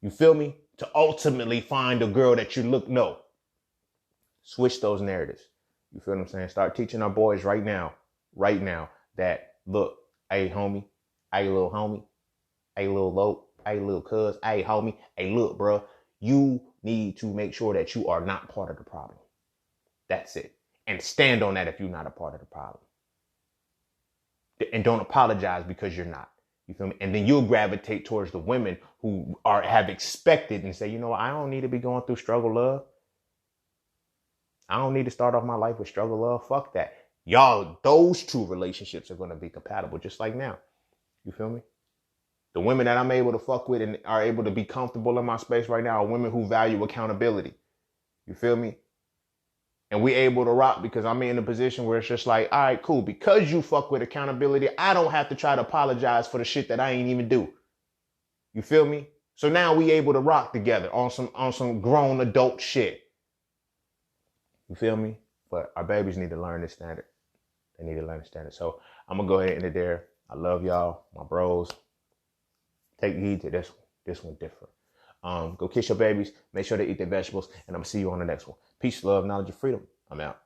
You feel me? To ultimately find a girl that you no. Switch those narratives. You feel what I'm saying? Start teaching our boys right now, that look, hey homie, hey little homie, hey little low, hey little cuz, hey homie, hey look, bro, you need to make sure that you are not part of the problem. That's it. And stand on that if you're not a part of the problem. And don't apologize because you're not. You feel me? And then you'll gravitate towards the women who have expected and say, I don't need to be going through struggle love. I don't need to start off my life with struggle love. Fuck that. Y'all, those two relationships are going to be compatible just like now. You feel me? The women that I'm able to fuck with and are able to be comfortable in my space right now are women who value accountability. You feel me? And we able to rock because I'm in a position where it's just all right, cool. Because you fuck with accountability, I don't have to try to apologize for the shit that I ain't even do. You feel me? So now we able to rock together on some grown adult shit. You feel me? But our babies need to learn this standard. They need to learn the standard. So I'm going to go ahead and end it there. I love y'all, my bros. Take heed to this one. This one different. Go kiss your babies. Make sure they eat their vegetables. And I'm going to see you on the next one. Peace, love, knowledge, and freedom. I'm out.